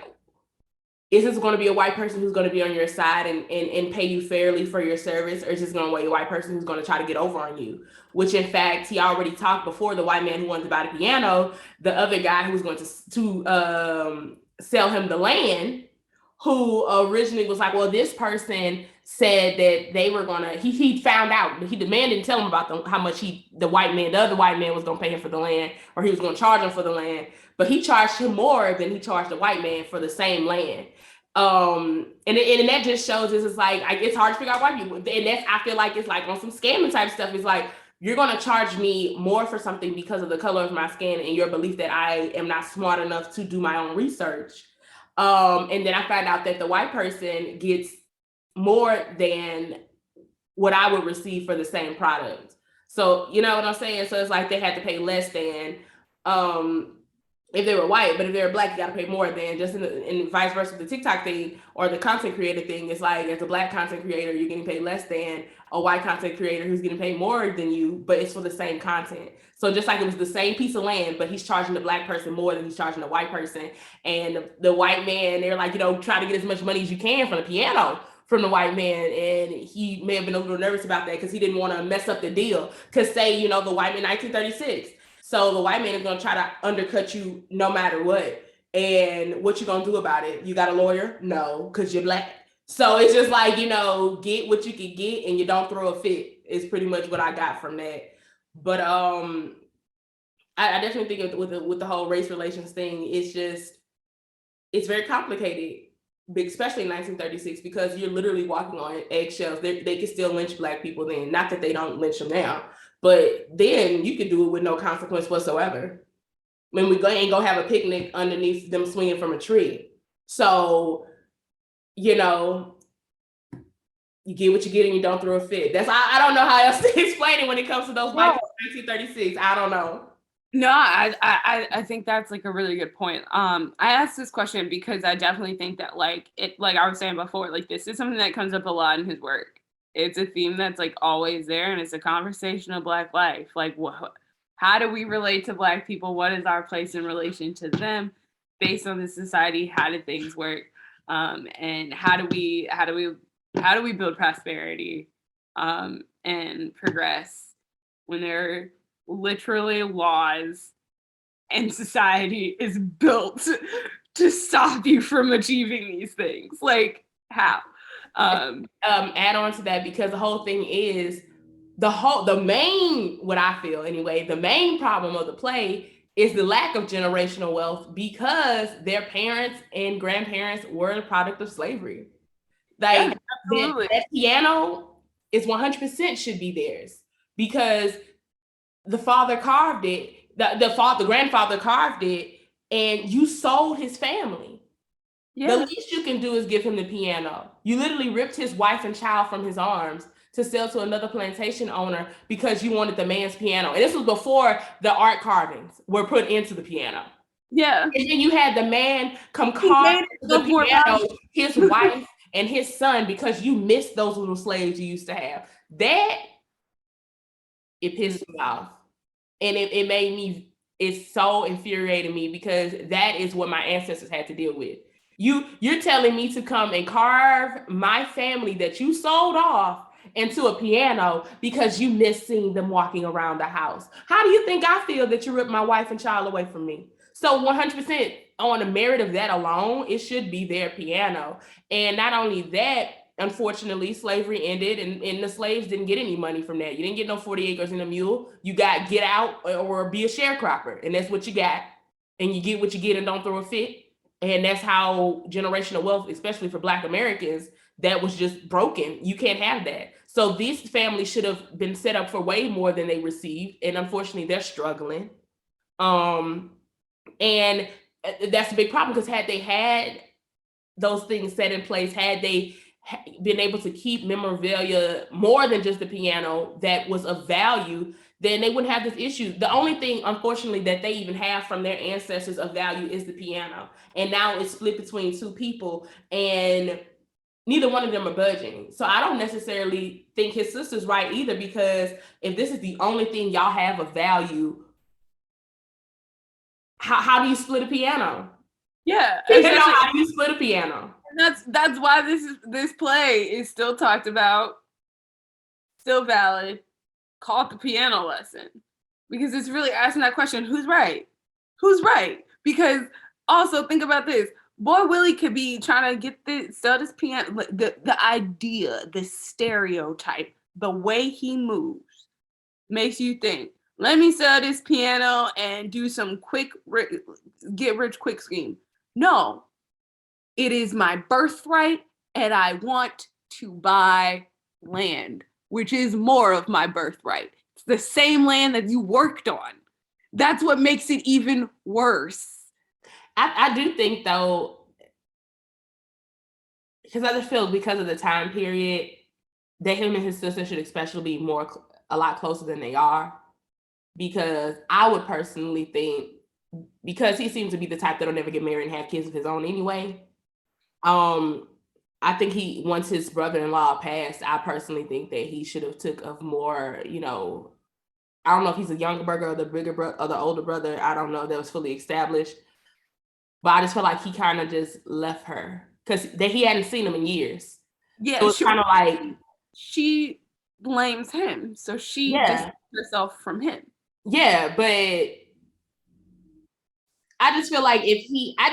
is this going to be a white person who's going to be on your side and pay you fairly for your service, or is this going to be a white person who's going to try to get over on you? Which, in fact, he already talked before. The white man who wanted to buy the piano, the other guy who was going to sell him the land, who originally was like, well, this person said that they were gonna. He found out. The man didn't tell him about how much the other white man was gonna pay him for the land, or he was gonna charge him for the land. But he charged him more than he charged the white man for the same land. And that just shows it's like it's hard to figure out white people. And that's, I feel like it's like on some scamming type stuff. It's like, you're gonna charge me more for something because of the color of my skin and your belief that I am not smart enough to do my own research. And then I found out that the white person gets more than what I would receive for the same product. So, you know what I'm saying? So it's like they had to pay less than if they were white, but if they were black, you got to pay more than. Just in vice versa, the TikTok thing or the content creator thing, it's like, as a black content creator, you're getting paid less than a white content creator who's getting paid more than you, but it's for the same content. So just like it was the same piece of land, but he's charging the black person more than he's charging the white person. And the white man, they're like, try to get as much money as you can from the piano from the white man. And he may have been a little nervous about that because he didn't want to mess up the deal. Because say, the white man 1936. So the white man is going to try to undercut you no matter what. And what you going to do about it? You got a lawyer? No, because you're black. So it's just like, get what you can get and you don't throw a fit is pretty much what I got from that. But I definitely think with the whole race relations thing, it's very complicated, especially in 1936, because you're literally walking on eggshells. They can still lynch black people then. Not that they don't lynch them now. But then you can do it with no consequence whatsoever. When we ain't gonna have a picnic underneath them swinging from a tree. So, you get what you get and you don't throw a fit. I don't know how else to explain it when it comes to those white 1936. I don't know. No, I think that's like a really good point. I asked this question because I definitely think that like I was saying before, like this is something that comes up a lot in his work. It's a theme that's like always there, and it's a conversation of Black life. Like, how do we relate to Black people? What is our place in relation to them, based on the society? How do things work? And how do we build prosperity and progress when there are literally laws and society is built to stop you from achieving these things? Like, how? Add on to that, because the whole thing is the main, what I feel anyway, the main problem of the play is the lack of generational wealth, because their parents and grandparents were a product of slavery. Like, yeah, that piano is 100% should be theirs, because the father carved it, the grandfather carved it, and you sold his family. Yeah. The least you can do is give him the piano. You literally ripped his wife and child from his arms to sell to another plantation owner because you wanted the man's piano. And this was before the art carvings were put into the piano. Yeah. And then you had the man come carve the piano, his wife and his son, because you missed those little slaves you used to have. That, it pissed me off. And it made me, it so infuriated me, because that is what my ancestors had to deal with. You're telling me to come and carve my family that you sold off into a piano because you miss seeing them walking around the house. How do you think I feel that you ripped my wife and child away from me? So 100% on the merit of that alone, it should be their piano. And not only that, unfortunately, slavery ended, and the slaves didn't get any money from that. You didn't get no 40 acres and a mule. You got get out or be a sharecropper, and that's what you got. And you get what you get and don't throw a fit. And that's how generational wealth, especially for Black Americans, that was just broken. You can't have that. So these families should have been set up for way more than they received. And unfortunately, they're struggling. And that's a big problem, because had they had those things set in place, had they been able to keep memorabilia more than just the piano that was of value, then they wouldn't have this issue. The only thing, unfortunately, that they even have from their ancestors of value is the piano. And now it's split between two people, and neither one of them are budging. So I don't necessarily think his sister's right either, because if this is the only thing y'all have of value, how do you split a piano? Yeah. How do you split a piano? that's why this play is still talked about, still valid, called the piano lesson. Because it's really asking that question, who's right? Who's right? Because also think about this. Boy Willie could be trying to sell this piano, the idea, the stereotype, the way he moves makes you think, let me sell this piano and do some quick get rich quick scheme. No, it is my birthright and I want to buy land, which is more of my birthright. It's the same land that you worked on. That's what makes it even worse. I do think though, because I just feel because of the time period, that him and his sister should especially be a lot closer than they are. Because I would personally think, because he seems to be the type that'll never get married and have kids of his own anyway. I think once his brother-in-law passed, I personally think that he should have took of more, I don't know if he's a younger brother or the bigger brother or the older brother. I don't know, that was fully established. But I just feel like he kind of just left her because he hadn't seen him in years. Yeah, it was kind of like she blames him, so she distanced herself from him. Yeah, but I just feel like this is me. I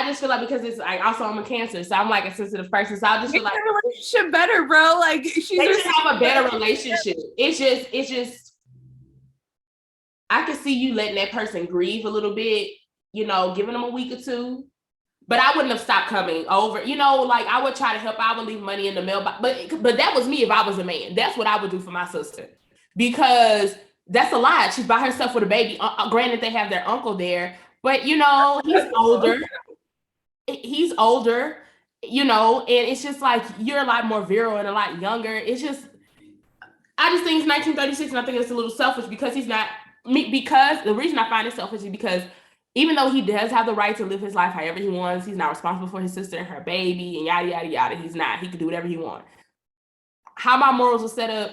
just feel like because it's like also I'm a Cancer, so I'm like a sensitive person. So I just feel like their relationship better, bro. Like they just have a better relationship. It's just I can see you letting that person grieve a little bit, giving them a week or two. But I wouldn't have stopped coming over. Like I would try to help. I would leave money in the mailbox. But that was me if I was a man. That's what I would do for my sister. Because that's a lot. She's by herself with a baby. Granted, they have their uncle there. But, he's older. He's older, and it's just like you're a lot more virile and a lot younger. It's just, I just think it's 1936, and I think it's a little selfish because he's not me. Because the reason I find it selfish is because even though he does have the right to live his life however he wants, he's not responsible for his sister and her baby and yada, yada, yada. He's not. He can do whatever he wants. How my morals are set up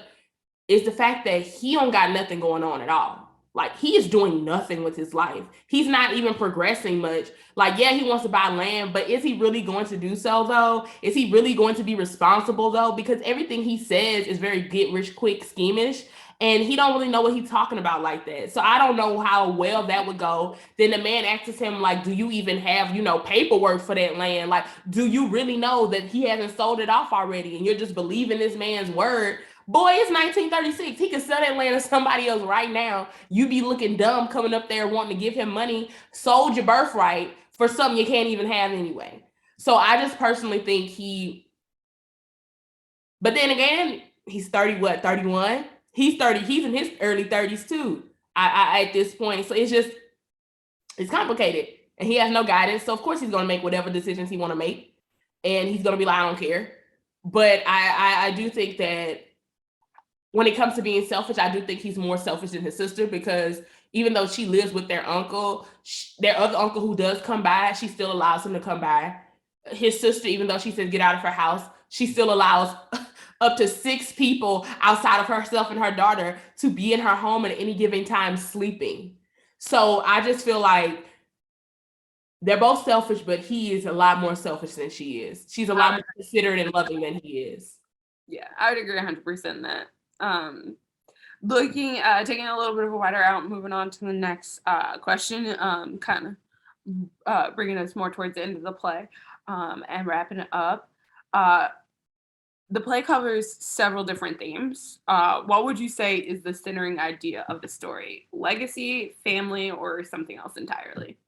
is the fact that he don't got nothing going on at all. Like, he is doing nothing with his life. He's not even progressing much. Like, yeah, he wants to buy land, but is he really going to do so, though? Is he really going to be responsible, though? Because everything he says is very get-rich-quick schemish, and he don't really know what he's talking about like that. So I don't know how well that would go. Then the man asks him, like, do you even have, paperwork for that land? Like, do you really know that he hasn't sold it off already, and you're just believing this man's word? Boy, it's 1936. He could sell that land to somebody else right now. You be looking dumb coming up there wanting to give him money, sold your birthright for something you can't even have anyway. So I just personally think but then again, he's 31? He's 30. He's in his early 30s too. I at this point. So it's complicated. And he has no guidance. So of course he's going to make whatever decisions he want to make. And he's going to be like, I don't care. But I do think that when it comes to being selfish, I do think he's more selfish than his sister, because even though she lives with their uncle, their other uncle who does come by, she still allows him to come by. His sister, even though she says get out of her house, she still allows up to 6 people outside of herself and her daughter to be in her home at any given time sleeping. So I just feel like they're both selfish, but he is a lot more selfish than she is. She's a lot more considerate and loving than he is. Yeah, I would agree 100% in that. Taking a little bit of a wider out, moving on to the next question, kind of bringing us more towards the end of the play and wrapping it up. The play covers several different themes. What would you say is the centering idea of the story? Legacy, family, or something else entirely?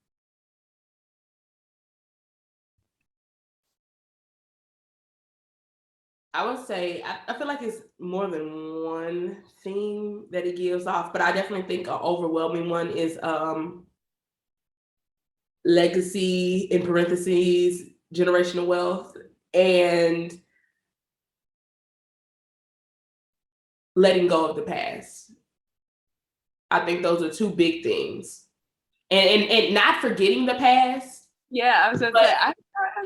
I would say, I feel like it's more than one theme that it gives off, but I definitely think an overwhelming one is legacy, in parentheses, generational wealth, and letting go of the past. I think those are 2 big things. And not forgetting the past. Yeah, I was going to say, I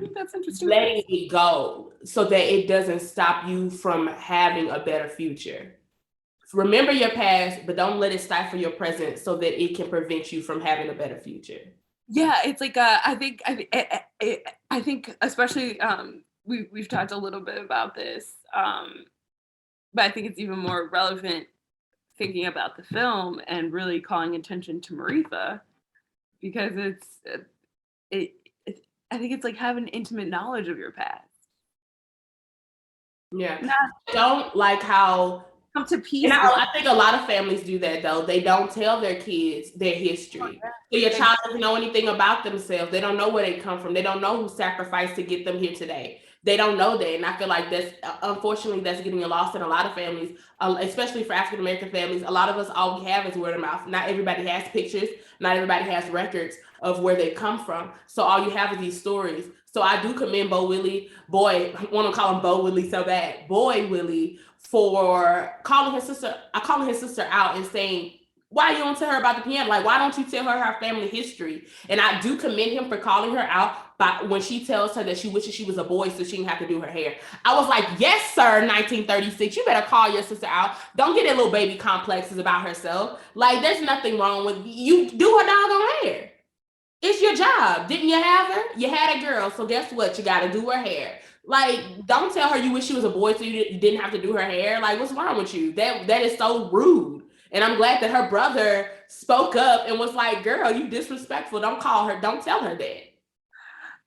think that's interesting. Letting it go so that it doesn't stop you from having a better future. Remember your past, but don't let it stifle your present so that it can prevent you from having a better future. Yeah, it's like I think especially we've talked a little bit about this, but I think it's even more relevant thinking about the film and really calling attention to Maritha because it, it I think it's like having intimate knowledge of your past. Yeah. Not Don't like how, come to peace and with I think a lot of families do that though. They don't tell their kids their history. So your child doesn't know anything about themselves. They don't know where they come from. They don't know who sacrificed to get them here today. They don't know that. And I feel like that's, unfortunately, that's getting lost in a lot of families, especially for African American families. A lot of us, all we have is word of mouth. Not everybody has pictures. Not everybody has records of where they come from. So all you have is these stories. So I do commend Bo Willie, boy, I want to call him Bo Willie so bad, Boy Willie, for calling his sister out and saying, why you don't tell her about the piano? Like, why don't you tell her family history? And I do commend him for calling her out by when she tells her that she wishes she was a boy so she didn't have to do her hair. I was like, yes, sir, 1936. You better call your sister out. Don't get that little baby complexes about herself. Like, there's nothing wrong with you. Do her doggone hair. It's your job. Didn't you have her? You had a girl. So guess what? You got to do her hair. Like, don't tell her you wish she was a boy so you didn't have to do her hair. Like, what's wrong with you? That is so rude. And I'm glad that her brother spoke up and was like, girl, you disrespectful. Don't call her. Don't tell her that.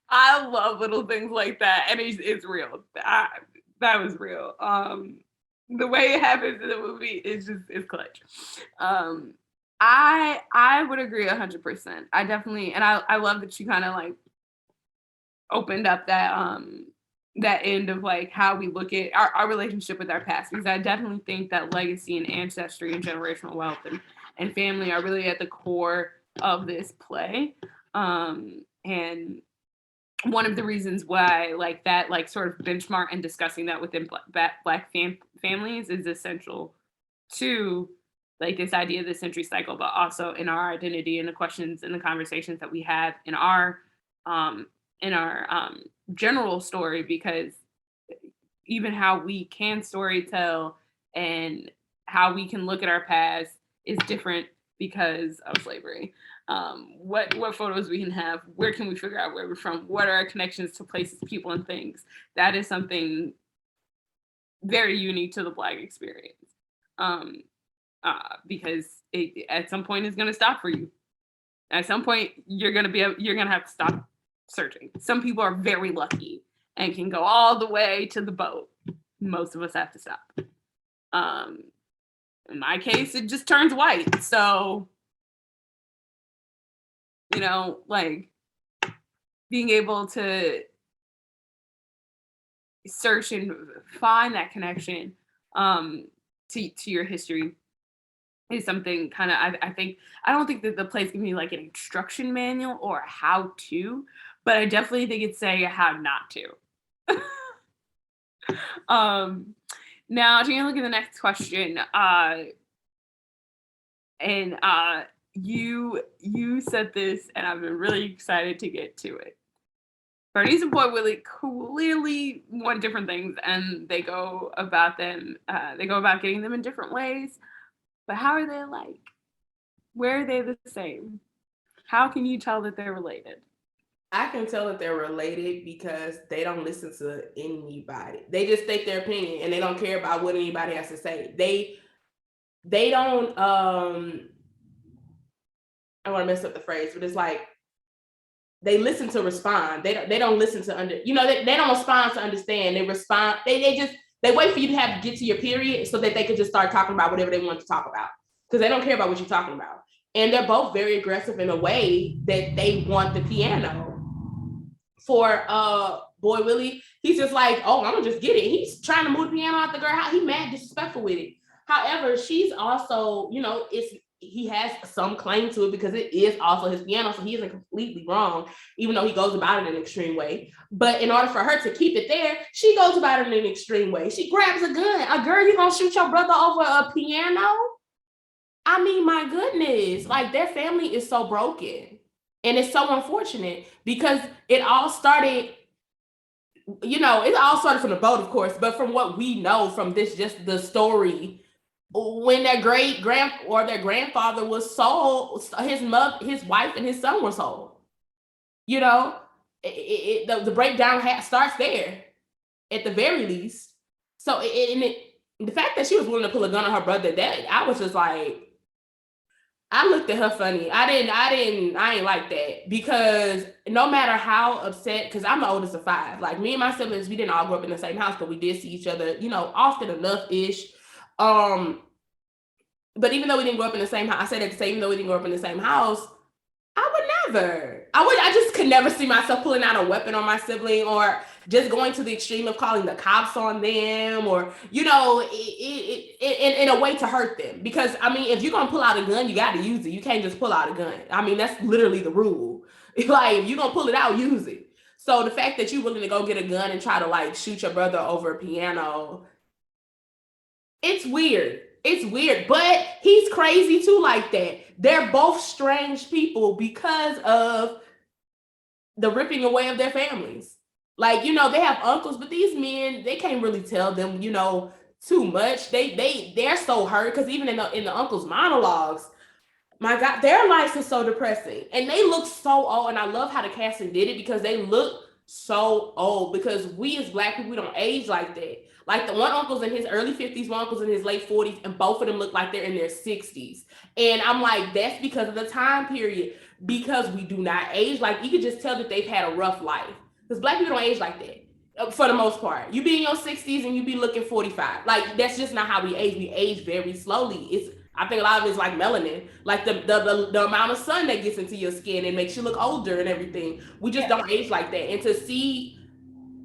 I love little things like that, and it's real. That was real. The way it happens in the movie is clutch. I would agree 100%. I definitely, and I love that you kind of like opened up that end of like how we look at our relationship with our past, because I definitely think that legacy and ancestry and generational wealth and family are really at the core of this play. And one of the reasons why like that like sort of benchmark and discussing that within black families is essential to like this idea of the century cycle, but also in our identity and the questions and the conversations that we have in our general story, because even how we can story tell and how we can look at our past is different because of slavery. What photos we can have, where can we figure out where we're from, what are our connections to places, people, and things. That is something very unique to the Black experience, because it at some point is going to stop for you. At some point, you're going to have to stop searching. Some people are very lucky and can go all the way to the boat. Most of us have to stop. In my case, it just turns white. So, like being able to search and find that connection to your history is something kind of, I don't think that the play's gonna be like an instruction manual or a how to, but I definitely think it's saying how not to. Now taking a look at the next question, and you said this, and I've been really excited to get to it. Bernice and Boy Willie clearly want different things, and they go about getting them in different ways. But how are they alike? Where are they the same? How can you tell that they're related? I can tell that they're related because they don't listen to anybody. They just state their opinion and they don't care about what anybody has to say. They don't I want to mess up the phrase, but it's like they listen to respond. They don't listen to they don't respond to understand. They respond, they wait for you to get to your period so that they can just start talking about whatever they want to talk about. Because they don't care about what you're talking about. And they're both very aggressive in a way that they want the piano. For Boy Willie, he's just like, oh, I'm gonna just get it. He's trying to move the piano out the girl house. He mad disrespectful with it. However, she's also, he has some claim to it because it is also his piano, so he isn't completely wrong, even though he goes about it in an extreme way. But in order for her to keep it there, she goes about it in an extreme way. She grabs a gun. A girl, you gonna shoot your brother over a piano? I mean, my goodness, like their family is so broken. And it's so unfortunate because it all started from the boat, of course, but from what we know from this, just the story, when their grandfather was sold, his wife and his son were sold. You know, the breakdown starts there at the very least. So the fact that she was willing to pull a gun on her brother, that I was just like, I looked at her funny. I ain't like that, because no matter how upset, because I'm the oldest of 5. Like, me and my siblings, we didn't all grow up in the same house, but we did see each other, often enough-ish. But even though we didn't grow up in the same house, I said that to say, even though we didn't grow up in the same house, I would never. I just could never see myself pulling out a weapon on my sibling, or just going to the extreme of calling the cops on them, or, in a way to hurt them. Because, I mean, if you're going to pull out a gun, you got to use it. You can't just pull out a gun. I mean, that's literally the rule. Like, if you're going to pull it out, use it. So the fact that you're willing to go get a gun and try to, like, shoot your brother over a piano, it's weird. It's weird, but he's crazy too, like that. They're both strange people because of the ripping away of their families. Like, they have uncles, but these men, they can't really tell them, too much. They're so hurt, because even in the uncles' monologues, my God, their lives are so depressing. And they look so old. And I love how the casting did it, because they look so old, because we as Black people, we don't age like that. Like, the one uncle's in his early 50s, one uncle's in his late 40s, and both of them look like they're in their 60s. And I'm like, that's because of the time period, because we do not age. Like, you could just tell that they've had a rough life, because Black people don't age like that for the most part. You be in your 60s and you be looking 45. Like, that's just not how we age. We age very slowly. I think a lot of it's like melanin, like the amount of sun that gets into your skin and makes you look older and everything. We just don't age like that. And to see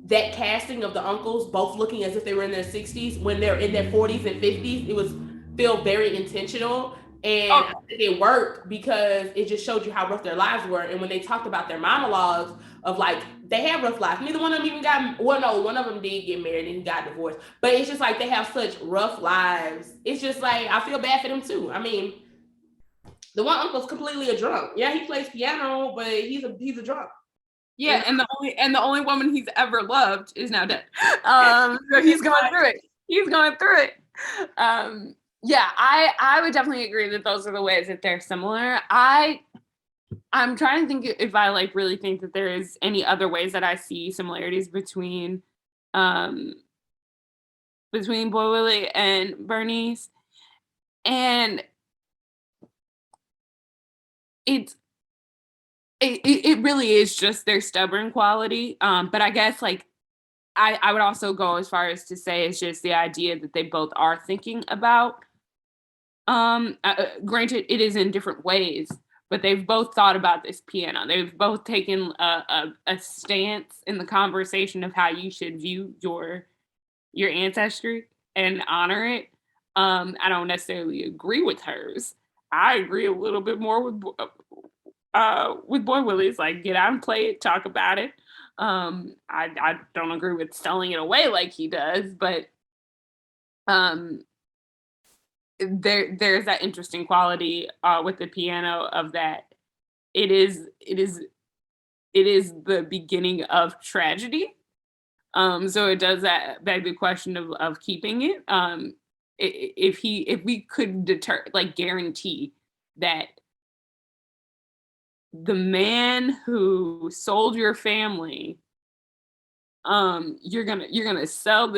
that casting of the uncles both looking as if they were in their 60s when they're in their 40s and 50s, it was feel very intentional. And I think it worked, because it just showed you how rough their lives were. And when they talked about their monologues of, like, they had rough lives. Neither one of them even one of them did get married and he got divorced. But it's just like they have such rough lives. It's just like, I feel bad for them too. I mean, the one uncle's completely a drunk. Yeah, he plays piano, but he's a drunk. Yeah, and the only woman he's ever loved is now dead. So he's going through it. He's going through it. Yeah, I would definitely agree that those are the ways that they're similar. I'm trying to think if I, like, really think that there is any other ways that I see similarities between Boy Willie and Bernice. And it really is just their stubborn quality. But I guess, like, I would also go as far as to say it's just the idea that they both are thinking about, granted, it is in different ways, but they've both thought about this piano. They've both taken a stance in the conversation of how you should view your ancestry and honor it. I don't necessarily agree with hers. I agree a little bit more with Boy Willie's, like, get out and play it, talk about it. I don't agree with selling it away like he does, but there's that interesting quality with the piano of that it is the beginning of tragedy. So it does that beg the question of keeping it. If we could guarantee that the man who sold your family, you're gonna sell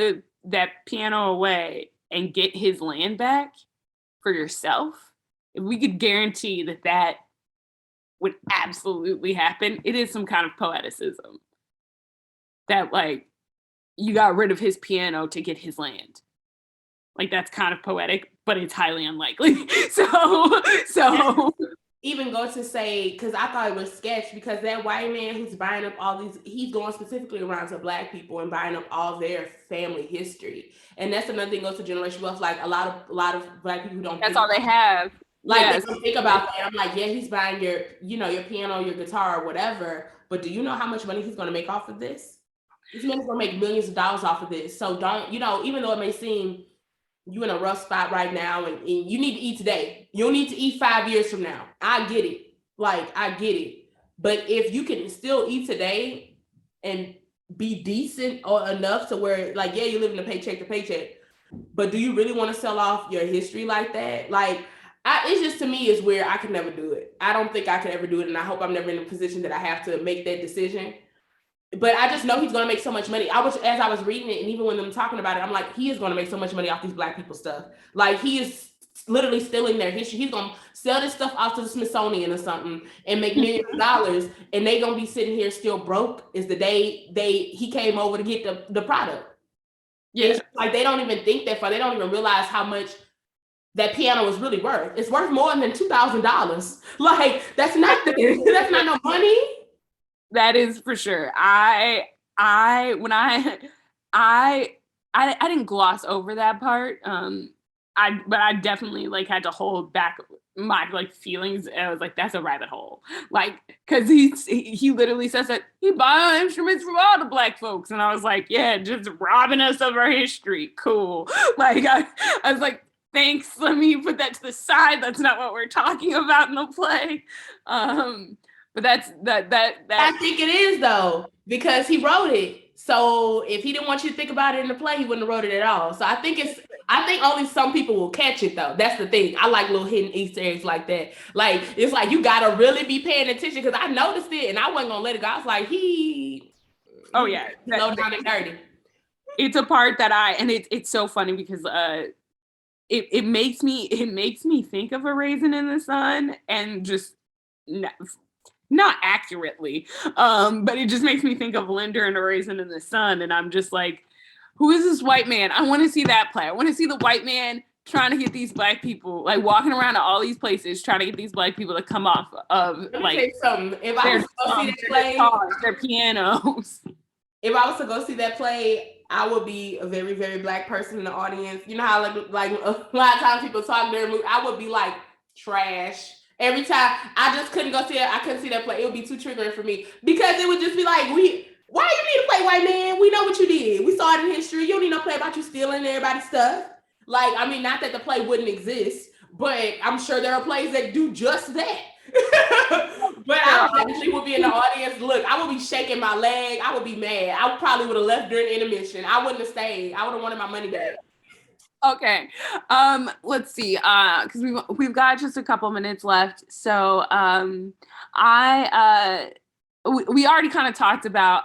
that piano away and get his land back for yourself. If we could guarantee that would absolutely happen, it is some kind of poeticism that, like, you got rid of his piano to get his land. Like, that's kind of poetic, but it's highly unlikely. So even go to say, because I thought it was sketch, because that white man who's buying up all these, he's going specifically around to Black people and buying up all their family history. And that's another thing, goes to generational wealth. Like, a lot of Black people who don't. That's all they have. Like, yes. They don't think about that. I'm like, yeah, he's buying your piano, your guitar, or whatever. But do you know how much money he's going to make off of this? This man's going to make millions of dollars off of this. So don't, even though it may seem you in a rough spot right now and you need to eat today. You don't need to eat 5 years from now. I get it. Like, I get it. But if you can still eat today and be decent or enough to where, like, yeah, you're living a paycheck to paycheck, but do you really want to sell off your history like that? Like, It's just, to me, it's weird. I could never do it. I don't think I could ever do it, and I hope I'm never in a position that I have to make that decision. But I just know he's gonna make so much money. As I was reading it, and even when I'm talking about it, I'm like, he is gonna make so much money off these Black people stuff. Like, he is literally stealing their history. He's gonna sell this stuff off to the Smithsonian or something and make millions of dollars, and they gonna be sitting here still broke. Is the day he came over to get the product. Yeah, it's like they don't even think that far. They don't even realize how much that piano is really worth. It's worth more than $2,000. Like, that's nothing. That's not no money. that is for sure. I didn't gloss over that part. But I definitely like had to hold back my like feelings. I was like, that's a rabbit hole. Like, cause he literally says that he buys instruments from all the Black folks. And I was like, yeah, just robbing us of our history. Cool. Like, I was like, thanks. Let me put that to the side. That's not what we're talking about in the play. But I think it is, though, because he wrote it. So if he didn't want you to think about it in the play, he wouldn't have wrote it at all. So I think only some people will catch it, though. That's the thing. I like little hidden Easter eggs like that. Like, it's like you gotta really be paying attention, because I noticed it and I wasn't gonna let it go. I was like, oh yeah, low down and dirty. It's a part that it's so funny because it makes me think of A Raisin in the Sun, and just not accurately, but it just makes me think of Linda and A Raisin in the Sun, and I'm just like, who is this white man? I want to see that play. I want to see the white man trying to get these Black people, like walking around to all these places, trying to get these Black people to come off of like something. If I was to go see that play, their pianos. If I was to go see that play, I would be a very, very Black person in the audience. You know how like a lot of times people talk during movie, I would be like trash. Every time I just couldn't go see it, I couldn't see that play. It would be too triggering for me, because it would just be like, why you need to play white man? We know what you did. We saw it in history. You don't need no play about you stealing everybody's stuff. Like, I mean, not that the play wouldn't exist, but I'm sure there are plays that do just that. But I definitely would be in the audience. Look, I would be shaking my leg. I would be mad. I probably would have left during intermission. I wouldn't have stayed. I would have wanted my money back. Okay. Let's see. Because we've got just a couple minutes left. So we already kind of talked about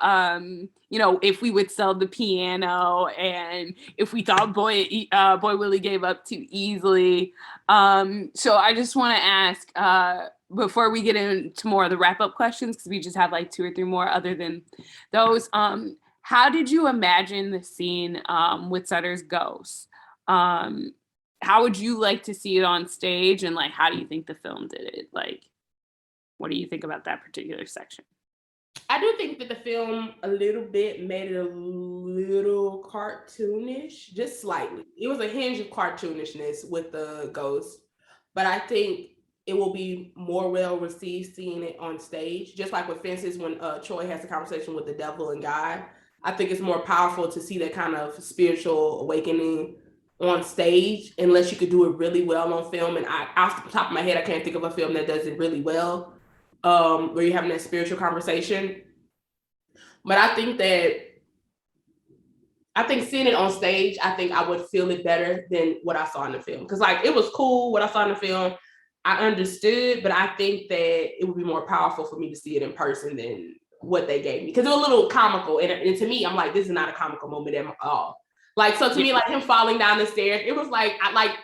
if we would sell the piano, and if we thought Boy Willie gave up too easily. So I just want to ask, before we get into more of the wrap-up questions, because we just have like 2 or 3 more other than those, how did you imagine the scene with Sutter's ghost? How would you like to see it on stage, and like how do you think the film did it? Like, what do you think about that particular section? I do think that the film a little bit made it a little cartoonish, just slightly. It was a hinge of cartoonishness with the ghost, but I think it will be more well received seeing it on stage. Just like with Fences, when Troy has a conversation with the devil and God, I think it's more powerful to see that kind of spiritual awakening on stage, unless you could do it really well on film. And off the top of my head, I can't think of a film that does it really well, where you're having that spiritual conversation. But I think seeing it on stage, I think I would feel it better than what I saw in the film. Because like, it was cool what I saw in the film. I understood, but I think that it would be more powerful for me to see it in person than what they gave me. Because it was a little comical. And to me, I'm like, this is not a comical moment at all. Like, so to me, like him falling down the stairs, it was like, I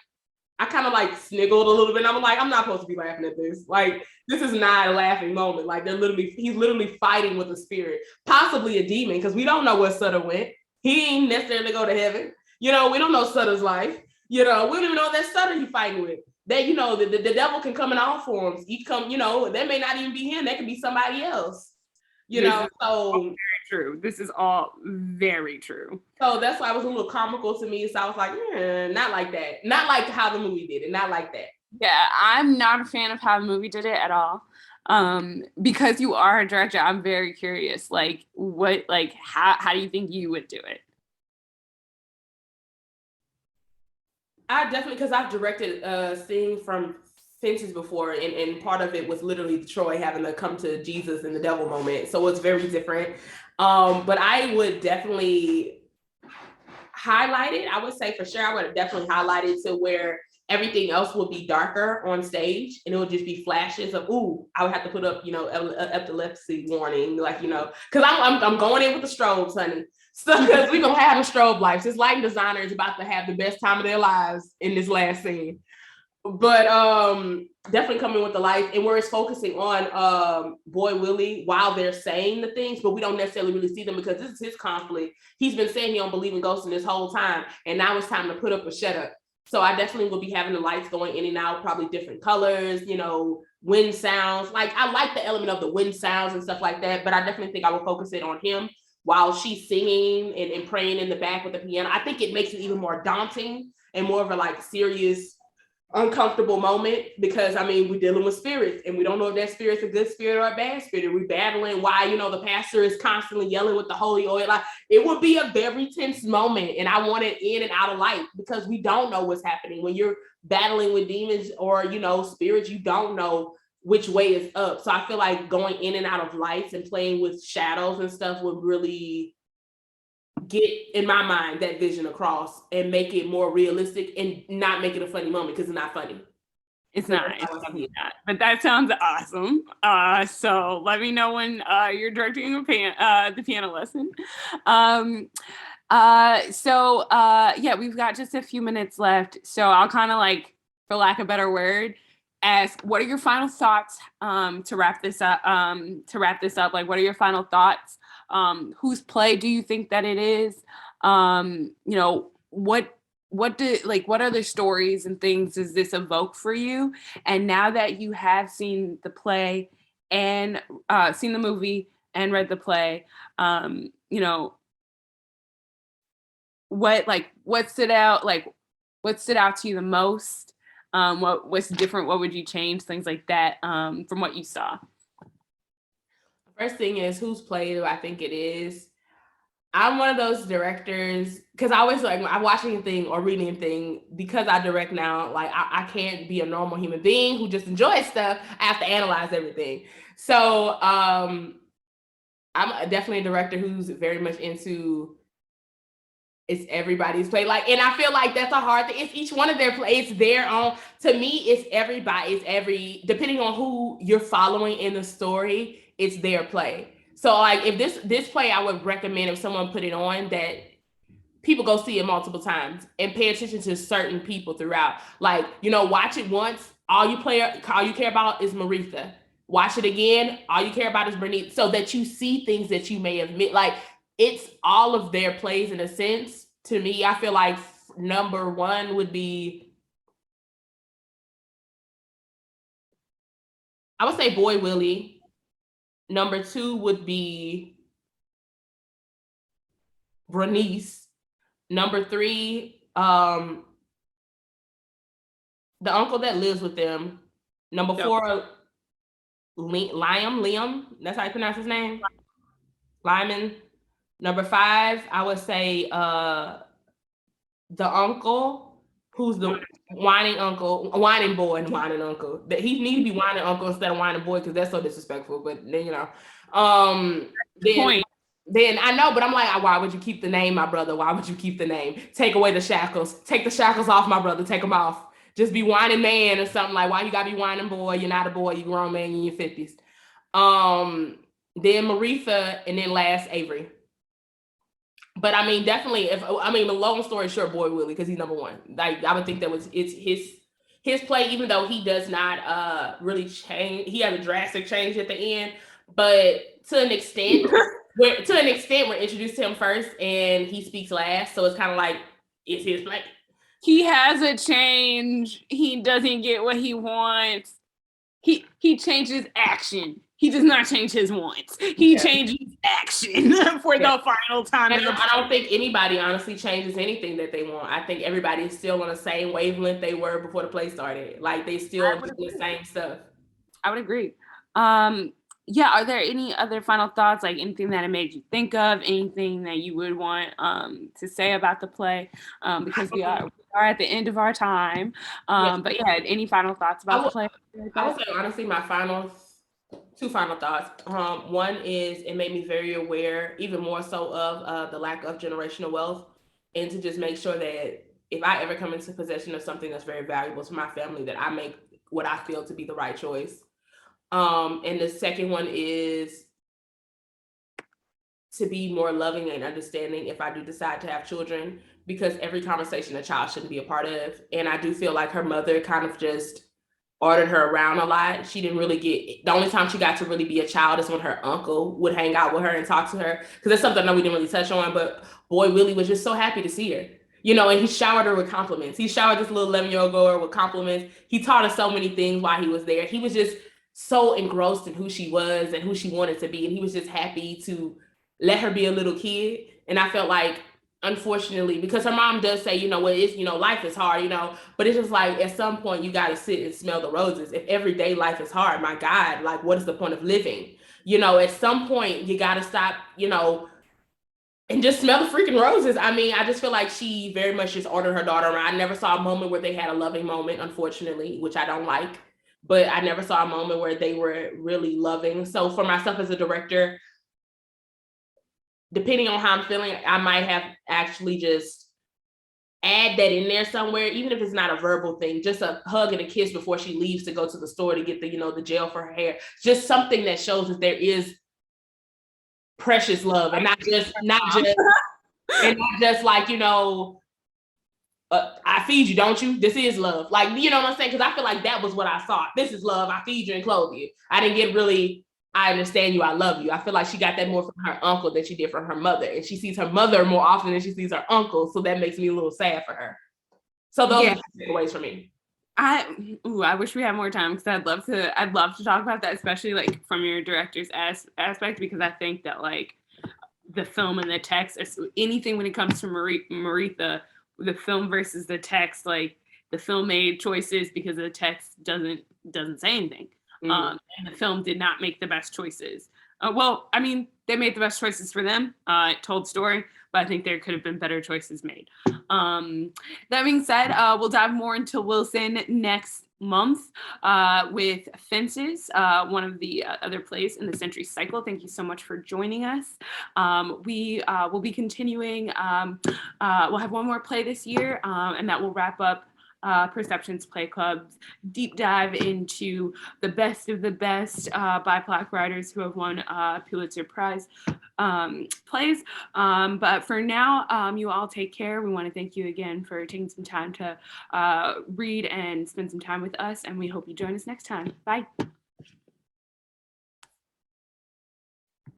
kind of like sniggled a little bit. And I'm like, I'm not supposed to be laughing at this. Like, this is not a laughing moment. Like, he's literally fighting with a spirit, possibly a demon, because we don't know where Sutter went. He ain't necessarily go to heaven. We don't know Sutter's life. We don't even know that Sutter he's fighting with. That, the devil can come in all forms. He come, that may not even be him. That could be somebody else. So very true. This is all very true. So that's why it was a little comical to me. So I was like, not like that. Not like how the movie did it. Not like that. Yeah, I'm not a fan of how the movie did it at all. Because you are a director, I'm very curious. Like, how do you think you would do it? I definitely, because I've directed a scene from Fences before, and part of it was literally Troy having to come to Jesus in the devil moment. So it's very different. But I would definitely highlight it. I would say for sure I would have definitely highlighted to where everything else would be darker on stage, and it would just be flashes of, ooh, I would have to put up, epilepsy warning, like, because I'm going in with the strobes, honey. So because we're gonna have the strobe lights. This lighting designer is about to have the best time of their lives in this last scene. But definitely coming with the light, and where it's focusing on Boy Willie while they're saying the things, but we don't necessarily really see them because this is his conflict. He's been saying he don't believe in ghosts this whole time, and now it's time to put up or shut up. So I definitely will be having the lights going in and out, probably different colors, wind sounds. Like, I like the element of the wind sounds and stuff like that, but I definitely think I will focus it on him while she's singing and praying in the back with the piano. I think it makes it even more daunting and more of a like serious, uncomfortable moment, because we're dealing with spirits and we don't know if that spirit's a good spirit or a bad spirit. We're battling why the pastor is constantly yelling with the holy oil. Like, it would be a very tense moment, and I want it in and out of light, because we don't know what's happening when you're battling with demons or spirits. You don't know which way is up. So I feel like going in and out of lights and playing with shadows and stuff would really get, in my mind, that vision across and make it more realistic and not make it a funny moment, because it's not funny. It's not. It's definitely not. But that sounds awesome. So let me know when you're directing the piano lesson. Yeah, we've got just a few minutes left. So I'll kind of, like, for lack of a better word, ask, what are your final thoughts to wrap this up? Like, what are your final thoughts? Whose play do you think that it is? What other stories and things does this evoke for you? And now that you have seen the play and seen the movie and read the play, what stood out? Like, what stood out to you the most? What's different? What would you change? Things like that from what you saw. First thing is, whose play do I think it is? I'm one of those directors, because I always, like, when I watch anything or read anything, because I direct now, like, I can't be a normal human being who just enjoys stuff. I have to analyze everything. So I'm definitely a director who's very much into, it's everybody's play. Like, and I feel like that's a hard thing. It's each one of their plays, their own. To me, it's everybody. It's depending on who you're following in the story, it's their play. So, like, if this play, I would recommend, if someone put it on, that people go see it multiple times and pay attention to certain people throughout. Like, watch it once. All you care about is Maritha. Watch it again. All you care about is Bernice. So that you see things that you may have missed. Like, it's all of their plays in a sense. To me, I feel like number one would be, I would say Boy Willie. Number two would be Bernice. Number three, the uncle that lives with them. Number four, Liam. That's how you pronounce his name. Lyman. Number five, I would say the uncle, who's the whining boy and whining uncle. That he need to be whining uncle instead of whining boy, because that's so disrespectful. But then then I know, but I'm like, why would you keep the name, my brother? Why would you keep the name? Take away the shackles. Take the shackles off, my brother. Take them off. Just be whining man or something. Like, why you gotta be whining boy? You're not a boy. You grown man in your 50s. Then Maritha, and then last Avery. But definitely, the long story short, Boy Willie, because he's number one. Like, I would think it's his play, even though he does not really change. He has a drastic change at the end, but to an extent, we're introduced to him first and he speaks last. So it's kind of like, it's his play. He has a change. He doesn't get what he wants. He changes action. He does not change his wants. He changes action for the final time. And I don't think anybody honestly changes anything that they want. I think everybody is still on the same wavelength they were before the play started. Like, they still do the same stuff. I would agree. Are there any other final thoughts, like anything that it made you think of, anything that you would want to say about the play? Because we are at the end of our time. But yeah, any final thoughts about the play? I would say, honestly, my two final thoughts. One is, it made me very aware, even more so, of the lack of generational wealth, and to just make sure that if I ever come into possession of something that's very valuable to my family, that I make what I feel to be the right choice. And the second one is to be more loving and understanding if I do decide to have children, because every conversation a child shouldn't be a part of. And I do feel like her mother kind of just ordered her around a lot. She didn't really get, the only time she got to really be a child is when her uncle would hang out with her and talk to her. Because that's something that we didn't really touch on, but boy Willie was just so happy to see her. You know, and he showered her with compliments. He showered this little 11-year-old girl with compliments. He taught her so many things while he was there. He was just so engrossed in who she was and who she wanted to be. And he was just happy to let her be a little kid. And I felt like, unfortunately, because her mom does say, you know, well, it's, you know, life is hard, you know, but it's just like, at some point you got to sit and smell the roses. If everyday life is hard, my God, like, what is the point of living? You know, at some point you got to stop, you know, and just smell the freaking roses. I mean, I just feel like she very much just ordered her daughter around. I never saw a moment where they had a loving moment, unfortunately, which I don't like, but I never saw a moment where they were really loving. So for myself as a director, depending on how I'm feeling, I might have actually just add that in there somewhere, even if it's not a verbal thing, just a hug and a kiss before she leaves to go to the store to get the, you know, the gel for her hair. Just something that shows that there is precious love, and not just and not just like, you know, I feed you, don't you? This is love. Like, you know what I'm saying? Because I feel like that was what I saw. This is love. I feed you and clothe you. I didn't get really, I understand you, I love you. I feel like she got that more from her uncle than she did from her mother. And she sees her mother more often than she sees her uncle. So that makes me a little sad for her. So those are the takeaways for me. I wish we had more time, because I'd love to talk about that, especially like from your director's aspect, because I think that like the film and the text, anything when it comes to Maritha, the film versus the text, like the film made choices because the text doesn't say anything. And the film did not make the best choices. Well, I mean, they made the best choices for them. It told story, but I think there could have been better choices made. That being said, we'll dive more into Wilson next month with Fences, one of the other plays in the Century Cycle. Thank you so much for joining us. We will be continuing. We'll have one more play this year, and that will wrap up Perceptions Play Club's deep dive into the best of the best BIPOC writers who have won Pulitzer Prize plays. But for now, you all take care. We want to thank you again for taking some time to read and spend some time with us, and we hope you join us next time. Bye.